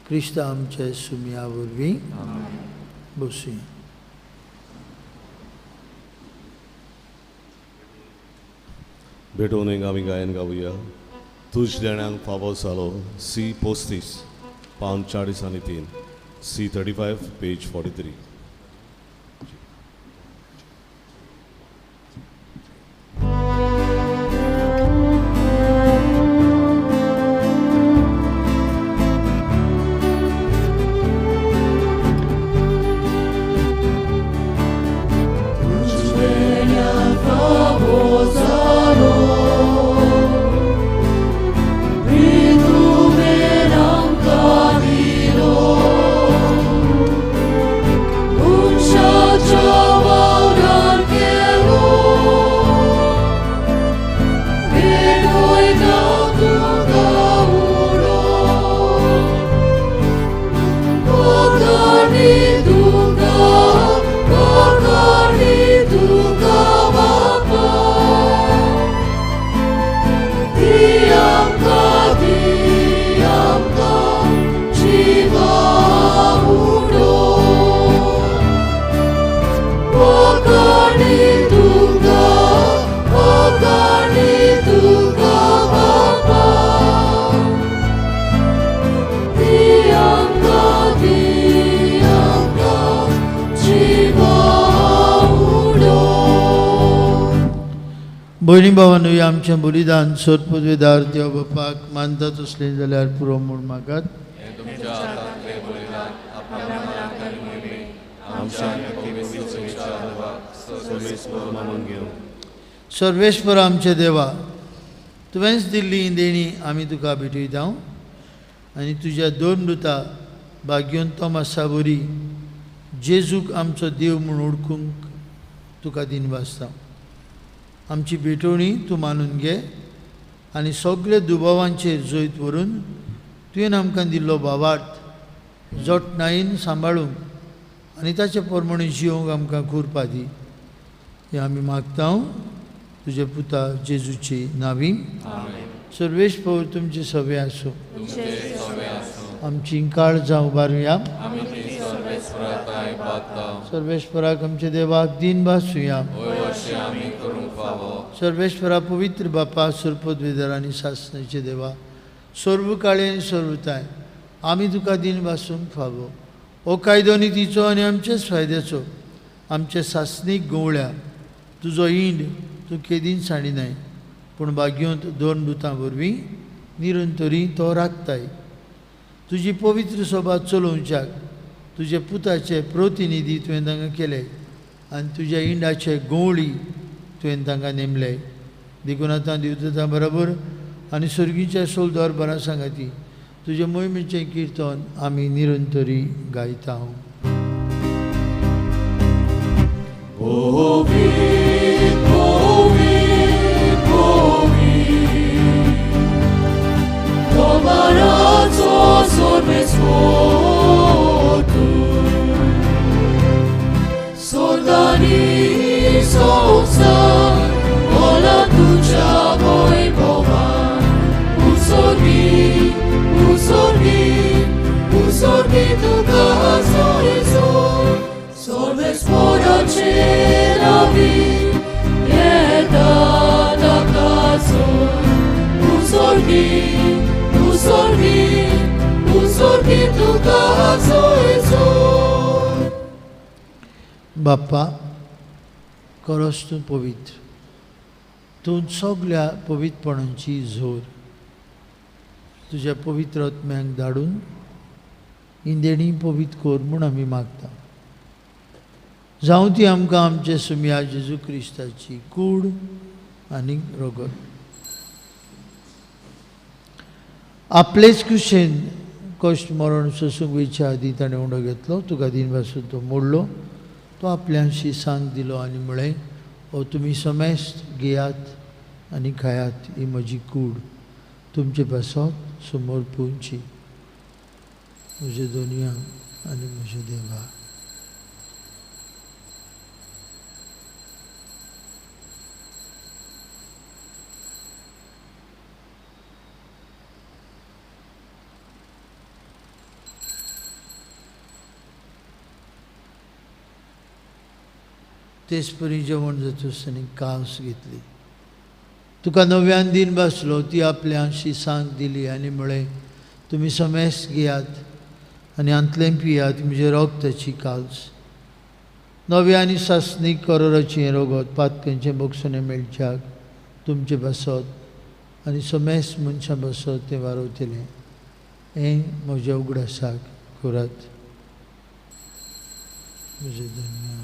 क्रिस्ता आमच्या सुमया वरवीं बसूया. भेटोवंक आमी गायन गावया. तुज देण्यांक फावो जालो सी 35 पान 40 आनी 3 सी 35 पेज 43. भयणी भावांनो, आमचें बलिदान सोद पदवेदार देव बापाक मानतात असलें जाल्यार पुरो म्हूण मागात. सर्वेश्वर आमचे देवा, तुवेंच दिल्ली ही देणी आमी तुका भेटयता आनी तुज्या दोन दुतां भाग्योन तोमासा वरी जेजूक आमचो देव म्हूण ओळखूंक तुका दिनवासता. आमची भेटवणी तूं मानून घे आनी सगळे दुबावांचेर जैत व्हरून तुवें आमकां दिल्लो भावार्थ जोटणायेन सांबाळूंक आनी ताचे प्रमाणे जियोंक आमकां कृपा दी. हें आमी मागता तुजे पुता जेजूची नांवी. सर्वेश पौर तुमचे सवे आसूं. आमची काळ जावं उबारुया. सर्वेश्वराक आमच्या देवाक दिन भासूया. सर्वेश्वरा पवित्र बापा सुरपदवेदर आनी सासणाचे देवा, सर्व काळे आनी सर्वताय आमी तुका दिन भासूंक फावो. हो कायदो नितीचो आनी आमचेच फायद्याचो आमचे सासणीक गवळ्या तुजो इंड तूं केदीन साडिनाय, पूण भाग्योंत दोन दुतां वरवीं निरंतरी तो राखताय. तुजी पवित्र सभा चलोवच्याक तुजे पुताचे प्रतिनिधी तुवें तांकां केले आनी तुज्या इंडाचे गवळी तुवें तांकां नेमले. देखून आतां दिवता बरोबर आनी सर्गीच्या सोलदार बरा सांगाती तुजे मोहिमेचें किर्तन आमी निरंतरी गायता. बाप्पा, खरोच तूं पवित्र, तूं सगळ्या पवित्रपणांची झोर तुज्या पवित्र आत्म्यांक धाडून ही देणी पवित्र कर म्हूण आमी मागता. जावं ती आमकां आमचे सुम्या जेजू क्रिस्ताची कूड आनी रगत. आपलेच कुशेन कश्ट मरण सोसूंक वयच्या आदीं ताणें उंडो घेतलो, तुका दिन पासून तो मोडलो, तो आपल्याशी सांग दिलो आनी म्हळें, ओ तुमी समेस्त घेयात आनी खायात, ही म्हजी कूड तुमचे पासत समोर पोवची. म्हजे दोनया आनी म्हजे देवा. तेच परी जेवण जातूसताना कास घेतली. तुका नव्यान दिन बसलो, ती आपल्याशी सांग दिली आनी म्हळें, तुमी समेस्त घेयात आनी अंतलें पियात, म्हजे रगताची काल्स. नव्या आनी सासणीक करोराचें रगत पातकांचें बक्षणें मेळच्याक तुमचे बसत आनी समेस्त मनशां बसत तें वारवतलें. हें म्हज्या उगडासाक करात. म्हजे धन्य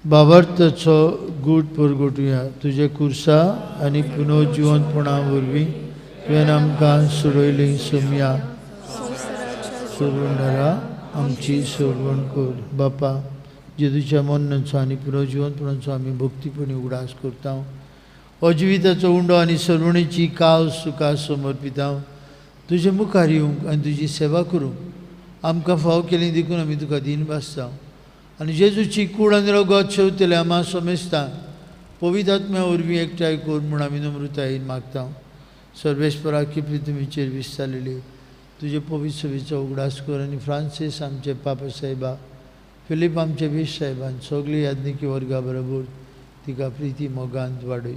बाबार्थाचो गूट परगटुया. तुजे कुर्सा आनी पुनर्जिवंतपणा वरवीं तुवें आमकां सोडयलीं सोम्या सोडवणारा आमची सोडवण कर. बापा, जेजूच्या मरणाचो आनी पुनर्जिवंतपणाचो आमी भक्तीपणी उगडास करता. अजिविताचो उंडो आनी सोडवणेची काल सुका समर्पिता. तुजे मुखार येवंक आनी तुजी सेवा करूंक आमकां फाव केली देखून आमी तुका दिन भासता. आनी जेजूची कूड आनी रगत शेवतले आमा समेस्ता पवित्र आत्म्या वरवीं एकठांय कर म्हूण आमी नम्रतायेन मागता. सर्वेश्वराक की पृथ्वीचेर विस्तारलेली तुजे पवित्र सभेचो उगडास कर आनी फ्रांसीस आमचे पापा साहेबा, फिलीप आमचे वीस साहेबान, सगळी याज्ञिकी वर्गा बरोबर तिका प्रिती मोगांत वाडय.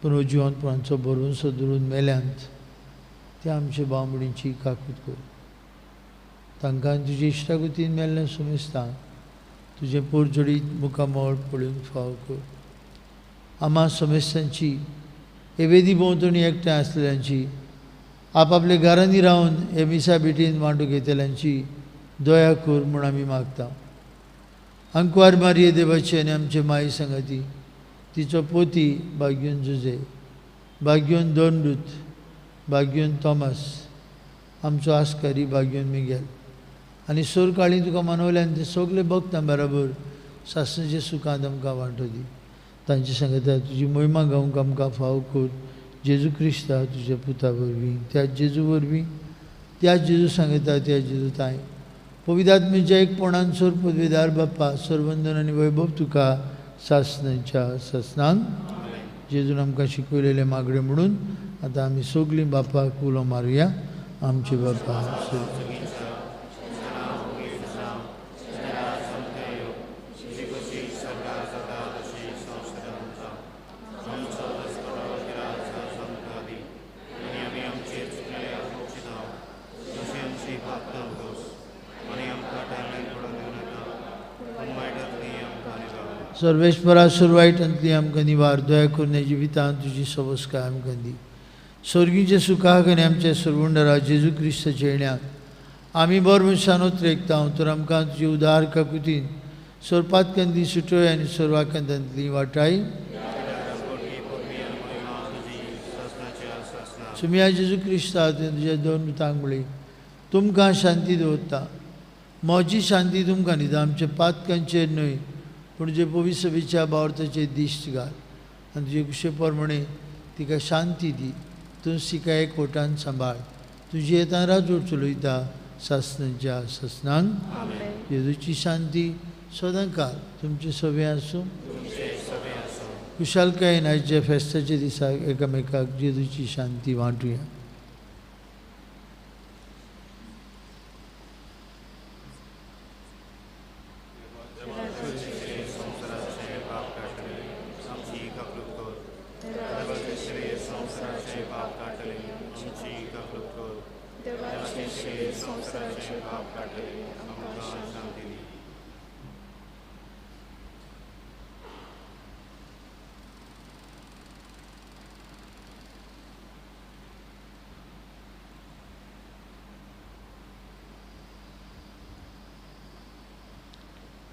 पुनर्जिवंतपणाचो भरवंसो धरून मेल्यांत त्या आमच्या बांबडींची काकूट कर. तांकां तुजी इश्टागतीन मेल्लें समेस्ता तुझे पोरजोडीत मुखामोळ पळून फाव कर. आम्हा समेस्तांची हे वेदी भोंवतणी एकठांय आसलेल्यांची आपापल्या घरांनी रावन हे मिसा बेटीन वांटो घेतल्यांची दया कर म्हूण आमी मागता. अंकवार मारये देवाची आनी आमचे माई संगती तिचो पोती भाग्योन जुजे, भाग्योन दोंडूत, भाग्योन तोमास, आमचो आस्कारी भाग्योन मिगेल आनी सोर काळी तुका मानवल्यान ते सगळे भक्तां बरोबर सासणाचे सुखांत आमकां वांटो दी. तांचे सांगता तुजी महिमा गावंक आमकां फाव कर. जेजू क्रिस्ता तुज्या पुता वरवीं, त्या जेजू वरवीं, त्या जेजू सांगता त्या जेजू ताय पवित्र आत्म्याच्या एकपणान सोर पदवेदार बाप्पा सर्वंदन आनी वैभव तुका सासणांच्या सासणांक. जेजून आमकां शिकयलेले मागणे म्हणून आतां आमी सगळीं बापाक उलो मारुया. आमचे बापा सर्वेश्वरा सुरवाईटांतली आमकां निवार. दया करून जिवितांत तुजी सवस्काय आमकां दी. स्वर्गीचे सुखाक आनी आमच्या सर्वंडरा जेजू क्रिस्ताच्या येण्याक आमी बरमशानोत रेखता. तर आमकां तुजी उदार काकुतीन सोरपातकांतली सुटोय आनी सर्वाकांतांतली वाटाय सुमिया जेजू क्रिस्ता तुज्या दोन उतांक म्हळी तुमकां शांती दवरता. म्हजी शांती तुमकां दिता. आमच्या पातकांचेर न्हय पूण जे पवित्र सभेच्या बावरताचेर दिश्ट घाल आनी तुजे कुशे प्रमाणे तिका शांती दी. तूं तिका एकवटान सांबाळ. तुजी येता राजवट चलयता सासणांच्या सासणांक. जेजूची शांती सदां काल तुमचे सभे आसूं. खुशालकायेन आयच्या फेस्ताच्या दिसाक एकामेकाक जेजूची शांती वांटुया.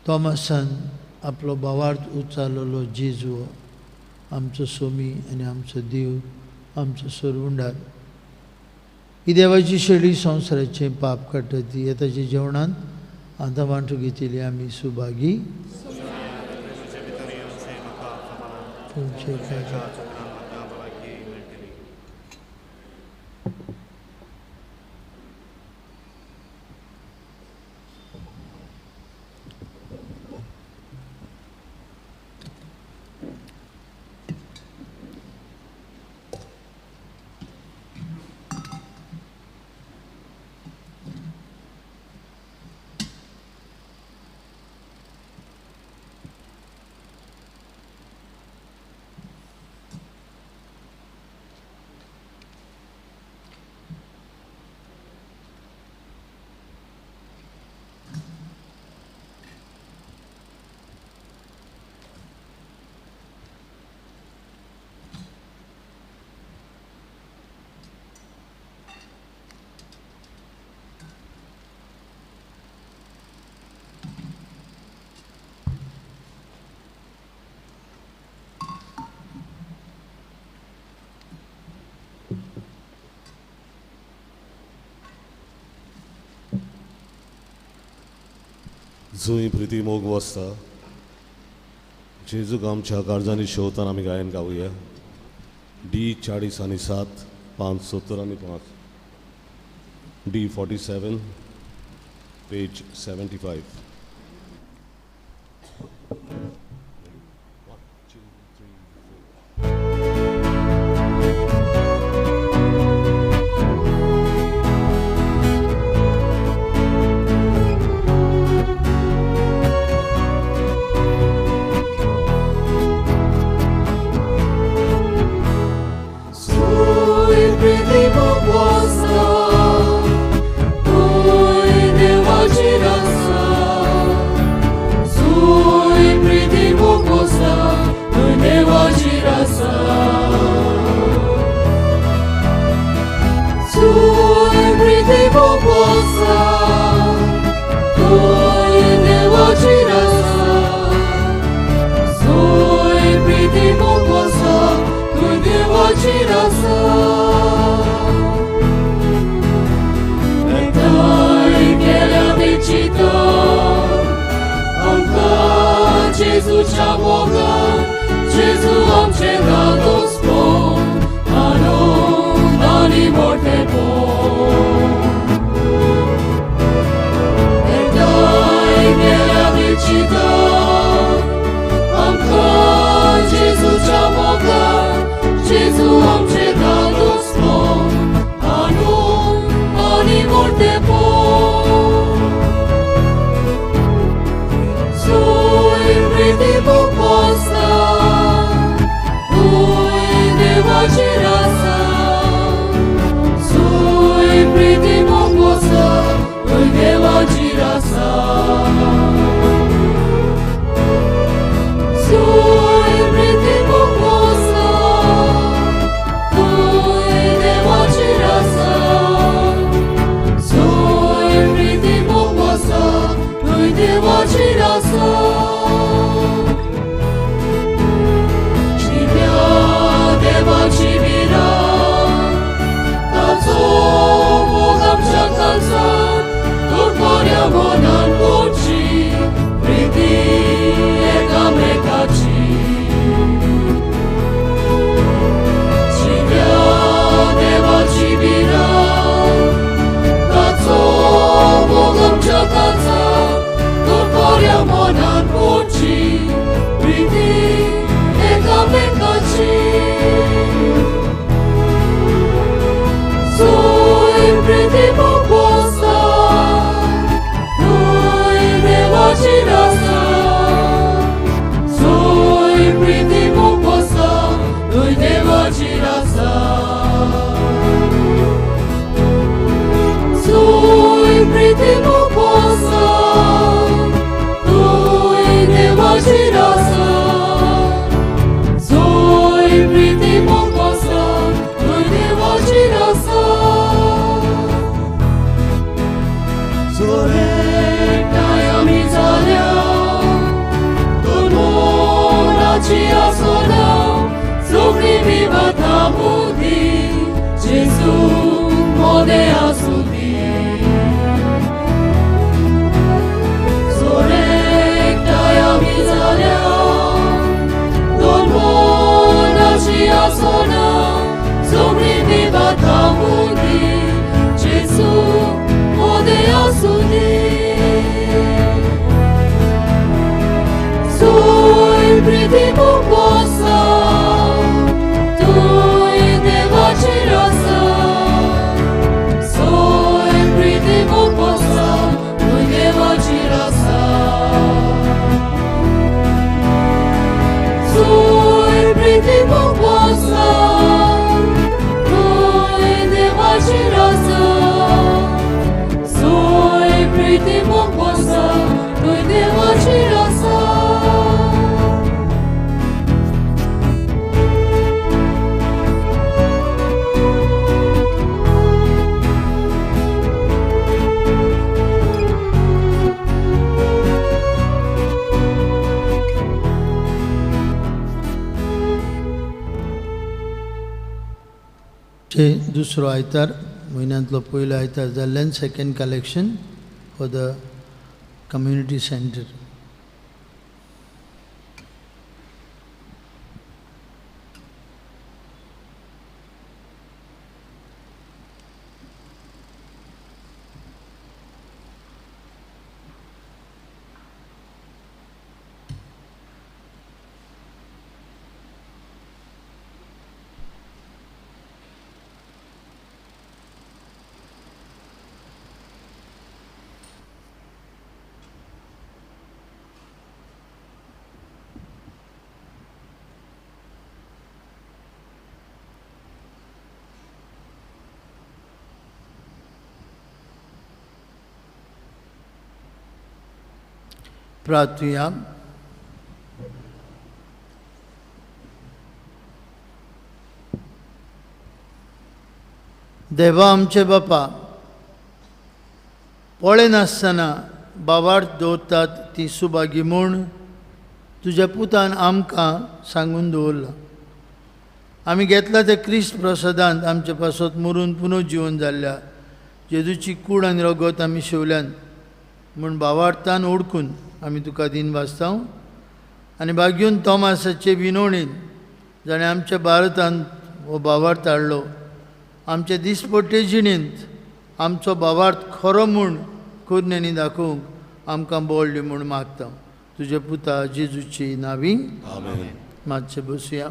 तोमासान आपलो भावार्थ उचारलेलो जेजू आमचो सोमी आनी आमचो देव, आमचो सर्वुंडार. ही देवाची शेळी संवसाराचे पाप काडटा ती येताच्या जेवणांत आतां वांटो घेतिली आमी सुभागी. जुई प्रिती मोग वसता जेजूक आमच्या काळजांनी शेवतान आमी गायन गावुया. D40 575 D47 page 75. Oi, Deus de graça. जेजूच्या मोगान जेजू आमचे रादोसपण आनंद आनी मोठेपण एकदांय गेल्या वेळचिदां आमकां जेजूच्या मोगान जेजू आमचे रादोसपण आनंद आनी मोठेपण Priti poposta, Lui devaci rasa. Sui priti poposta, Lui devaci rasa. Sui priti poposta, Lui devaci rasa. Sui priti poposta, Lui devaci rasa. Devaci vira, taco Bogam čakanca, turporiamo na noći, priti ega mekači. Čivja devaci vira, taco Bogam čakanca, turporiamo na noći, priti ega mekači. Priti poposta, Lui devaci rasa. Sui priti poposta, Lui devaci rasa. Sui priti poposta, Lui devaci rasa. Sui priti poposta, Lui devaci rasa. Sorella mizalia, Ci asona, sovrimi vatamudi, Gesù mode asudi. Sorella mizalia, Ci asona, sovrimi vatamudi, Gesù mode asudi. Priti poposta, Lui devaci rasa. Soi priti poposta, Lui devaci rasa. Soi priti poposta, Lui devaci rasa. Soi priti poposta, Lui devaci rasa. दुसरो आयतार म्हयन्यांतलो पयलो आयतार जाल्ल्यान second collection for the community centre. प्रार्थुया. देवा आमचे बापा, पळे नासतना बावार्थ दवरतात ती सुभागी म्हूण तुज्या पुतान आमकां सांगून दवरला. आमी घेतला ते क्रिस्त प्रसादांत आमचे पासत मरून पुनर्जीवन जाल्ल्या जेजूची कूड आनी रगत आमी शिवल्यान म्हूण भावार्थान ओळखून आमी तुका दिन वाचतां आनी बागून तोमासाचे विनवणेन जाणें आमच्या भारतांत हो भावार्थ हाडलो, आमचे दिसपट्टे जिणेंत आमचो भावार्थ खरो म्हूण करुणेनी दाखोवंक आमकां बोल दी म्हूण मागता. तुजे पुता जेजूची नांवी आमेन. मातशें बसुया.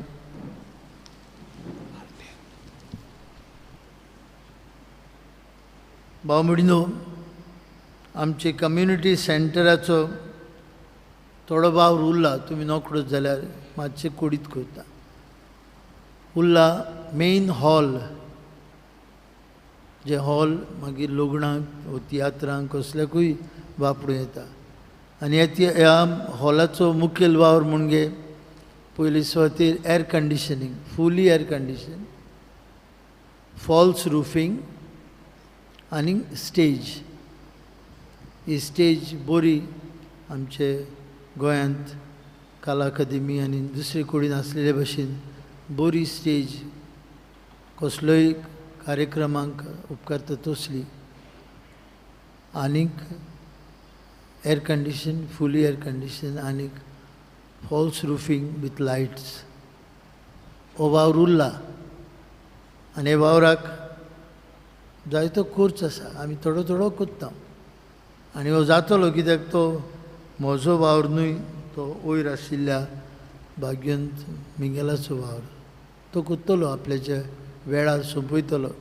भाव भयणीनो, आमचे कम्युनिटी सेंटराचो थोडो वावर उरला. तुमी नोकळोच जाल्यार मातशें कुडीत करता. उरला मेन हॉल, जे हॉल मागीर लग्नाक वा तियात्रांक कसल्याकूय वापरूं येता. आनी ह्या हॉलाचो मुखेल वावर म्हणजे पयली सुवातेर एअर कंडिशनींग, फुली एअर कंडिशन, फॉल्स रुफींग आनी स्टेज. ही स्टेज बरी आमचे गोंयांत कला अकादेमी आनी दुसरे कडेन आसलेले भशेन बरी स्टेज कसलोय कार्यक्रमांक उपकारता तसली. आनीक एअर कंडिशन, फुली एअर कंडिशन आनीक फॉल्स रुफींग विथ लायट्स हो वावर उरला. आनी हे वावराक जायतो खर्च आसा. आमी थोडो थोडो कोत्ता आनी हो जातलो, कित्याक तो म्हजो वावर न्हय, तो वयर आशिल्ल्या भाग्यवंत मिंगेलाचो वावर. तो कोत्तलो, आपल्याच्या वेळार सोंपयतलो.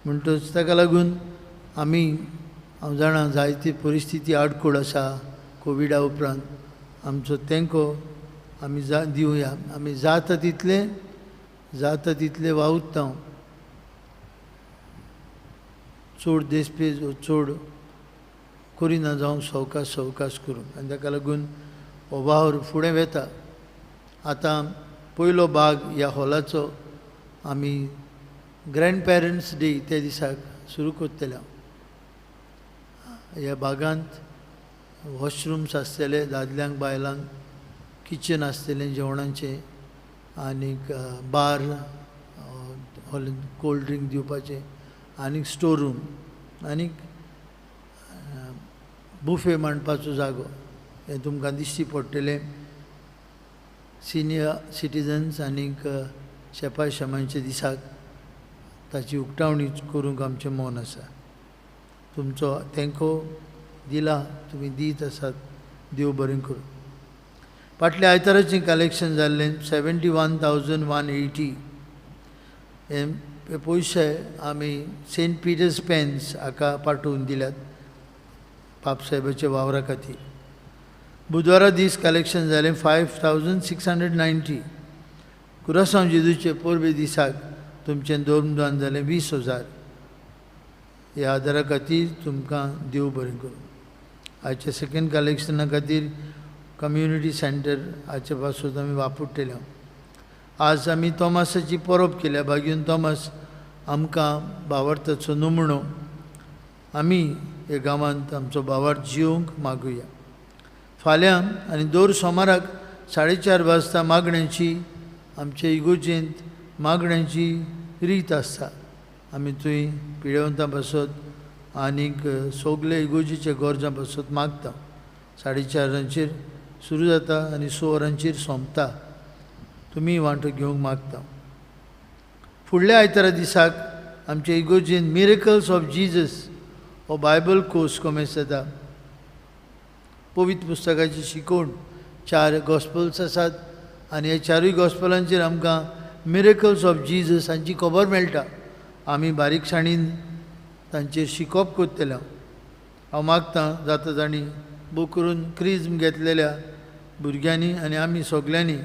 म्हणटच ताका लागून आमी, हांव जाणा जायती परिस्थिती आडखळ आसा कोविडा उपरांत. आमचो तेंको आमी दिवया. आमी जाता तितले वावुरता. चड देस्पेज चड करिना जावं सवकास करून. आनी ताका लागून हो वावर फुडें वेता. आतां पयलो भाग ह्या हॉलाचो आमी ग्रँड पेरंट्स डे त्या दिसाक सुरू करतले. ह्या भागांत वॉशरूम्स आसतले दादल्यांक बायलांक, किचन आसतलें जेवणाचें, आनीक बार, कोल्ड ड्रिंक दिवपाचें, आनीक स्टोर रूम, आनीक बुफे मांडपाचो जागो. हें तुमकां दिश्टी पडटलें. सिनियर सिटिजन्स आनीक शेपाय शमांच्या दिसाक ताची उक्तावणी करूंक आमचें मौन आसा. तुमचो तेंको दिला, तुमी दीत आसात, देव बरें करूं. फाटल्या आयताराचें कलेक्शन जाल्लें 71,180. हे पयशे आमी सेंट पिटर्स पेन्स हाका पाठोवन दिल्यात पापसाहेबाच्या वावरा खातीर. बुधवारा दीस कलेक्शन जालें 5,690. कुरासांव जेजूचे पोरबे दिसाक तुमचें दोन जालें 20,000. ह्या आदारा खातीर तुमकां देव बरें करूं. आयच्या सेकंड कलेक्शना खातीर कम्युनिटी सेंटर हाचे पासून आमी वापरतले. आज आमी तोमासाची परब केल्या. भाग्यवन तोमास आमकां भावार्थाचो नमुणो. आमी हे गांवांत आमचो भावार्थ जिवंक मागुया. फाल्यां आनी दर सोमाराक 4:30 वाजता मागण्यांची आमचे इगोजेंत मागण्यांची रीत आसता. आमी थंय पिडेवंतां बसत आनीक सगळे इगोजेच्या गरजां बसत मागता. 4:30 सुरू जाता आनी 6 सोंपता. तुमी वांटो घेवंक मागता. फुडल्या आयतारा दिसाक आमचे इगोजेंत मिरेकल्स ऑफ जिजस हो बायबल कोर्स कॉमेस जाता. पवित्र पुस्तकाची शिकवण 4 गॉस्पल्स आसात आनी हे 4 गॉस्पलांचेर आमकां मिरेकल्स ऑफ जिजस हांची खबर मेळटा. आमी बारीकसाणीन तांचेर शिकोवप करतले. हांव मागतां जाता जाणी बूक करून क्रिज्म घेतलेल्या भुरग्यांनी आनी आमी सगल्यांनी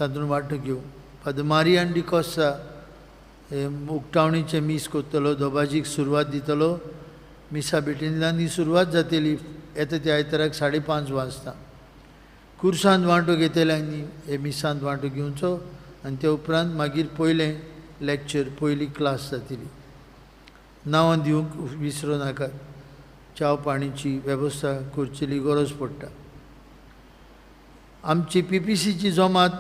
तातूंत वांटो घेवं. फादर मारियान डिकॉस्सा हे उक्तावणीचे मीस करतलो, दोबाजीक सुरवात दितलो. मिसा बेटींतल्यान ही सुरवात जातली येता त्या आयताराक 5:30 वाजता. कुर्सांत वांटो घेतल्यांनी हे मिसांत वांटो घेवचो आनी ते उपरांत मागीर पयलें लॅक्चर, पयली क्लास जातली. नांवां दिवंक विसरूं नाकात. च्या पाणीची वेवस्था करचेली गरज पडटा. आमची PPCची जमात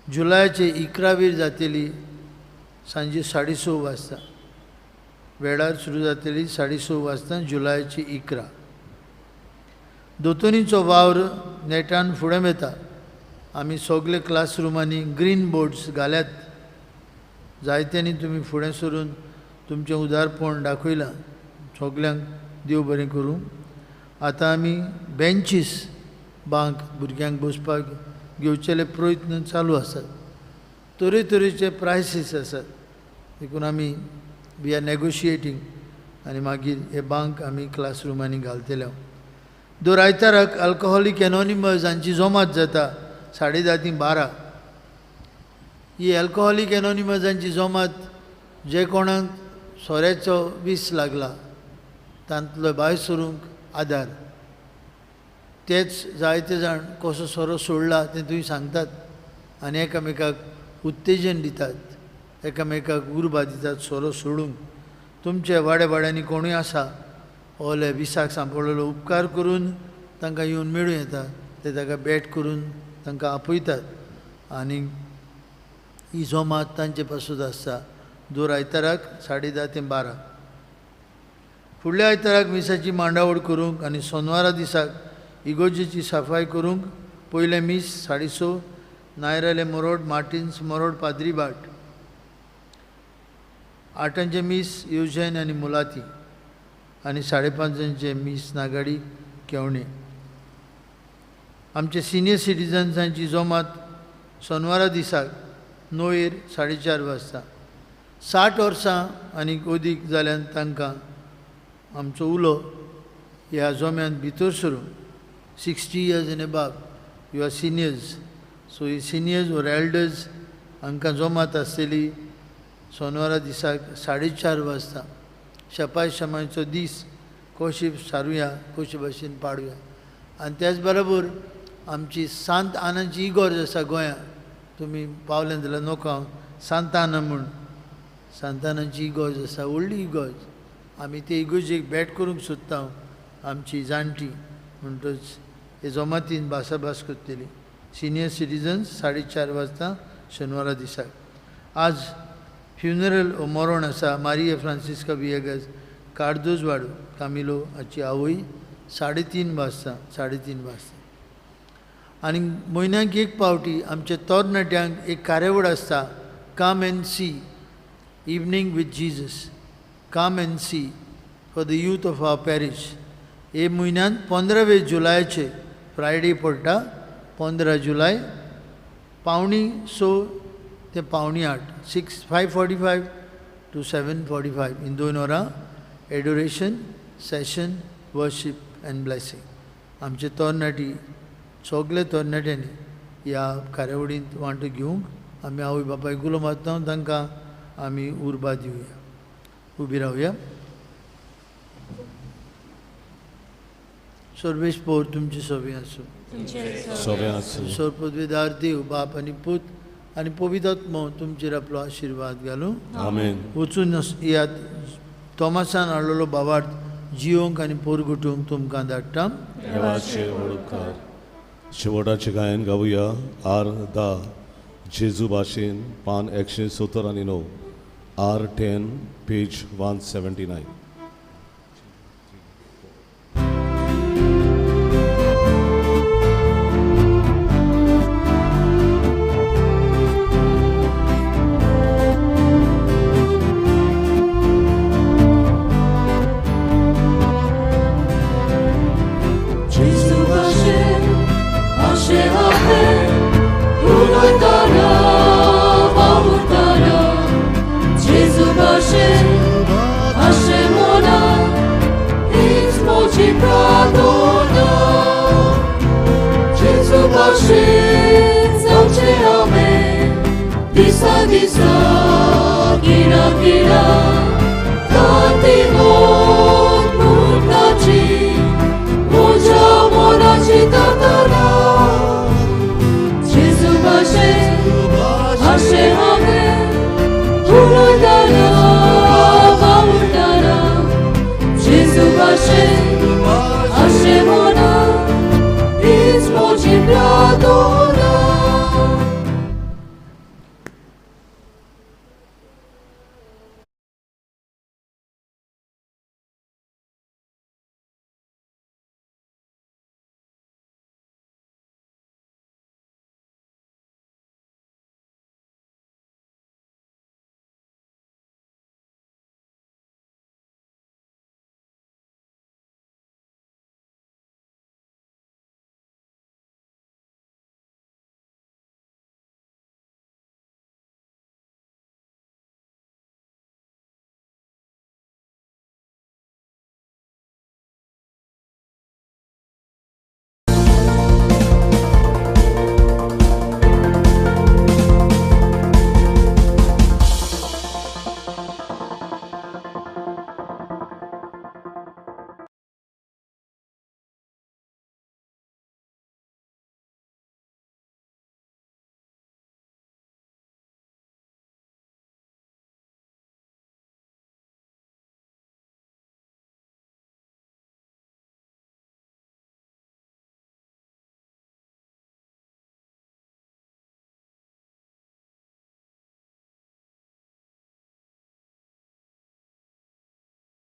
जुलयाचे 11 जातली सांजे 6:30 वाजता. वेळार सुरू जातली 6:30 वाजता जुलयाची 11. दोतोनीचो वावर नेटान फुडें वता. आमी सगळे क्लासरुमांनी ग्रीन बोर्ड्स घाल्यात. जायत्यांनी तुमी फुडें सरून तुमचें उदारपण दाखयलां. सगल्यांक देव बरें करूं. आतां आमी बेंचीस बांक भुरग्यांक बसपाक घेवचेले प्रयत्न चालू आसात. तरेतरेचे प्रायसीस आसात. देखून आमी वी आर नेगोशिएटींग आनी मागीर हे बांक आमी क्लासरुमांनी घालतले. दर आयताराक अल्कोहोलीक एनोनिमस हांची जमात जाता 10:30 ते 12. ही अल्कोहोलीक एनोनिमसांची जमात जे कोणाक सोऱ्याचो विस लागला तांतलो भायर सरूंक आदार. तेच जायते जाण कसो सोरो सोडला तें थंय सांगतात आनी एकामेकाक उत्तेजन दितात, एकामेकाक उर्बा दितात सोरो सोडूंक. तुमचे वाड्या वाड्यांनी कोणूय आसा ओले विसाक सांपडलेलो उपकार करून तांकां येवन मेळूं येता. ते ताका भेट करून तांकां आपयतात आनी ही जमात तांचे पासून आसता दर आयताराक 10:30 ते 12. फुडल्या आयताराक मिसाची मांडावळ करूंक आनी सोनवारा दिसाक इगोजेची सफाई करूंक पयले मीस 6:30 नायराले मोरोड मार्टिन्स मोरोड पाद्री बाट. 8 मीस येवजैन आनी मुलाती आनी 5:30 मीस नागाडी केवणे. आमचे सिनियर सिटिजन्सांची जमात सोनवारा दिसाक नोयेर 4:30 वाजता. 60 वर्सां आनी अदीक जाल्यान तांकां आमचो उलो ह्या जोम्यांत भितर सरून 60 years and above you are seniors. So he seniors और एल्डर्स हांकां जमात आसतली सोनवारा दिसाक 4:30 वाजता. शपाय शमायचो दीस कशी सारुया, कशे भाशेन पाडुया. आनी त्याच बरोबर आमची सांत आनाची इगोर्ज आसा गोंयांत. तुमी पावले जाल्यार नोका सांत आना म्हूण सांत आनाची इगोर्ज आसा, व्हडली इगोर्ज. आमी ते इगोर्जेक भेट करूंक सोदता. आमची जाणटी म्हणटच हे जमातीन भासाभास करतली. सिनियर सिटिजन्स 4:30 वाजता शेनवारा दिसाक. आज फ्युनरल ओ मरण आसा मारिया फ्रांसिस्का विएगस कार्दोज वाडो कामिलो हाची आवय 3:30 वाजता 3:30 वाजता. आनी म्हयन्याक एक पावटी आमच्या तरणाट्यांक एक कार्यावळ आसता come and see evening with Jesus. Come and see for the youth of our parish. हे म्हयन्यान 15 जुलायाचे फ्रायडे पडटा. 15 जुलय 6:45 ते 8:30 5:45 to 7:45 इन 2 वरां adoration session worship end blessing. आमचे तरणाटी सगळे तरणाट्यांनी ह्या कार्यावळींत वांटो घेवंक आमी आवय बापायक उलो मारता. तांकां आमी उर्बा दिवया. उबी रावया. सर्वेस्पोर तुमचे सवे आसूं. ईश्वर पदवीदार देव बाप आनी पूत आनी पवित्र आत्मो तुमचेर आपलो आशिर्वाद घालूं. आमेन. वचून याद तोमासान हाडलेलो भावार्थ जियोंक आनी पोरगुटूंक तुमकां धाडटा. देवाचे ओळखकार. शेवटाचे गायन गावुया R10 जेजू भाशेन पान 179 R10 पेज 179. Unoita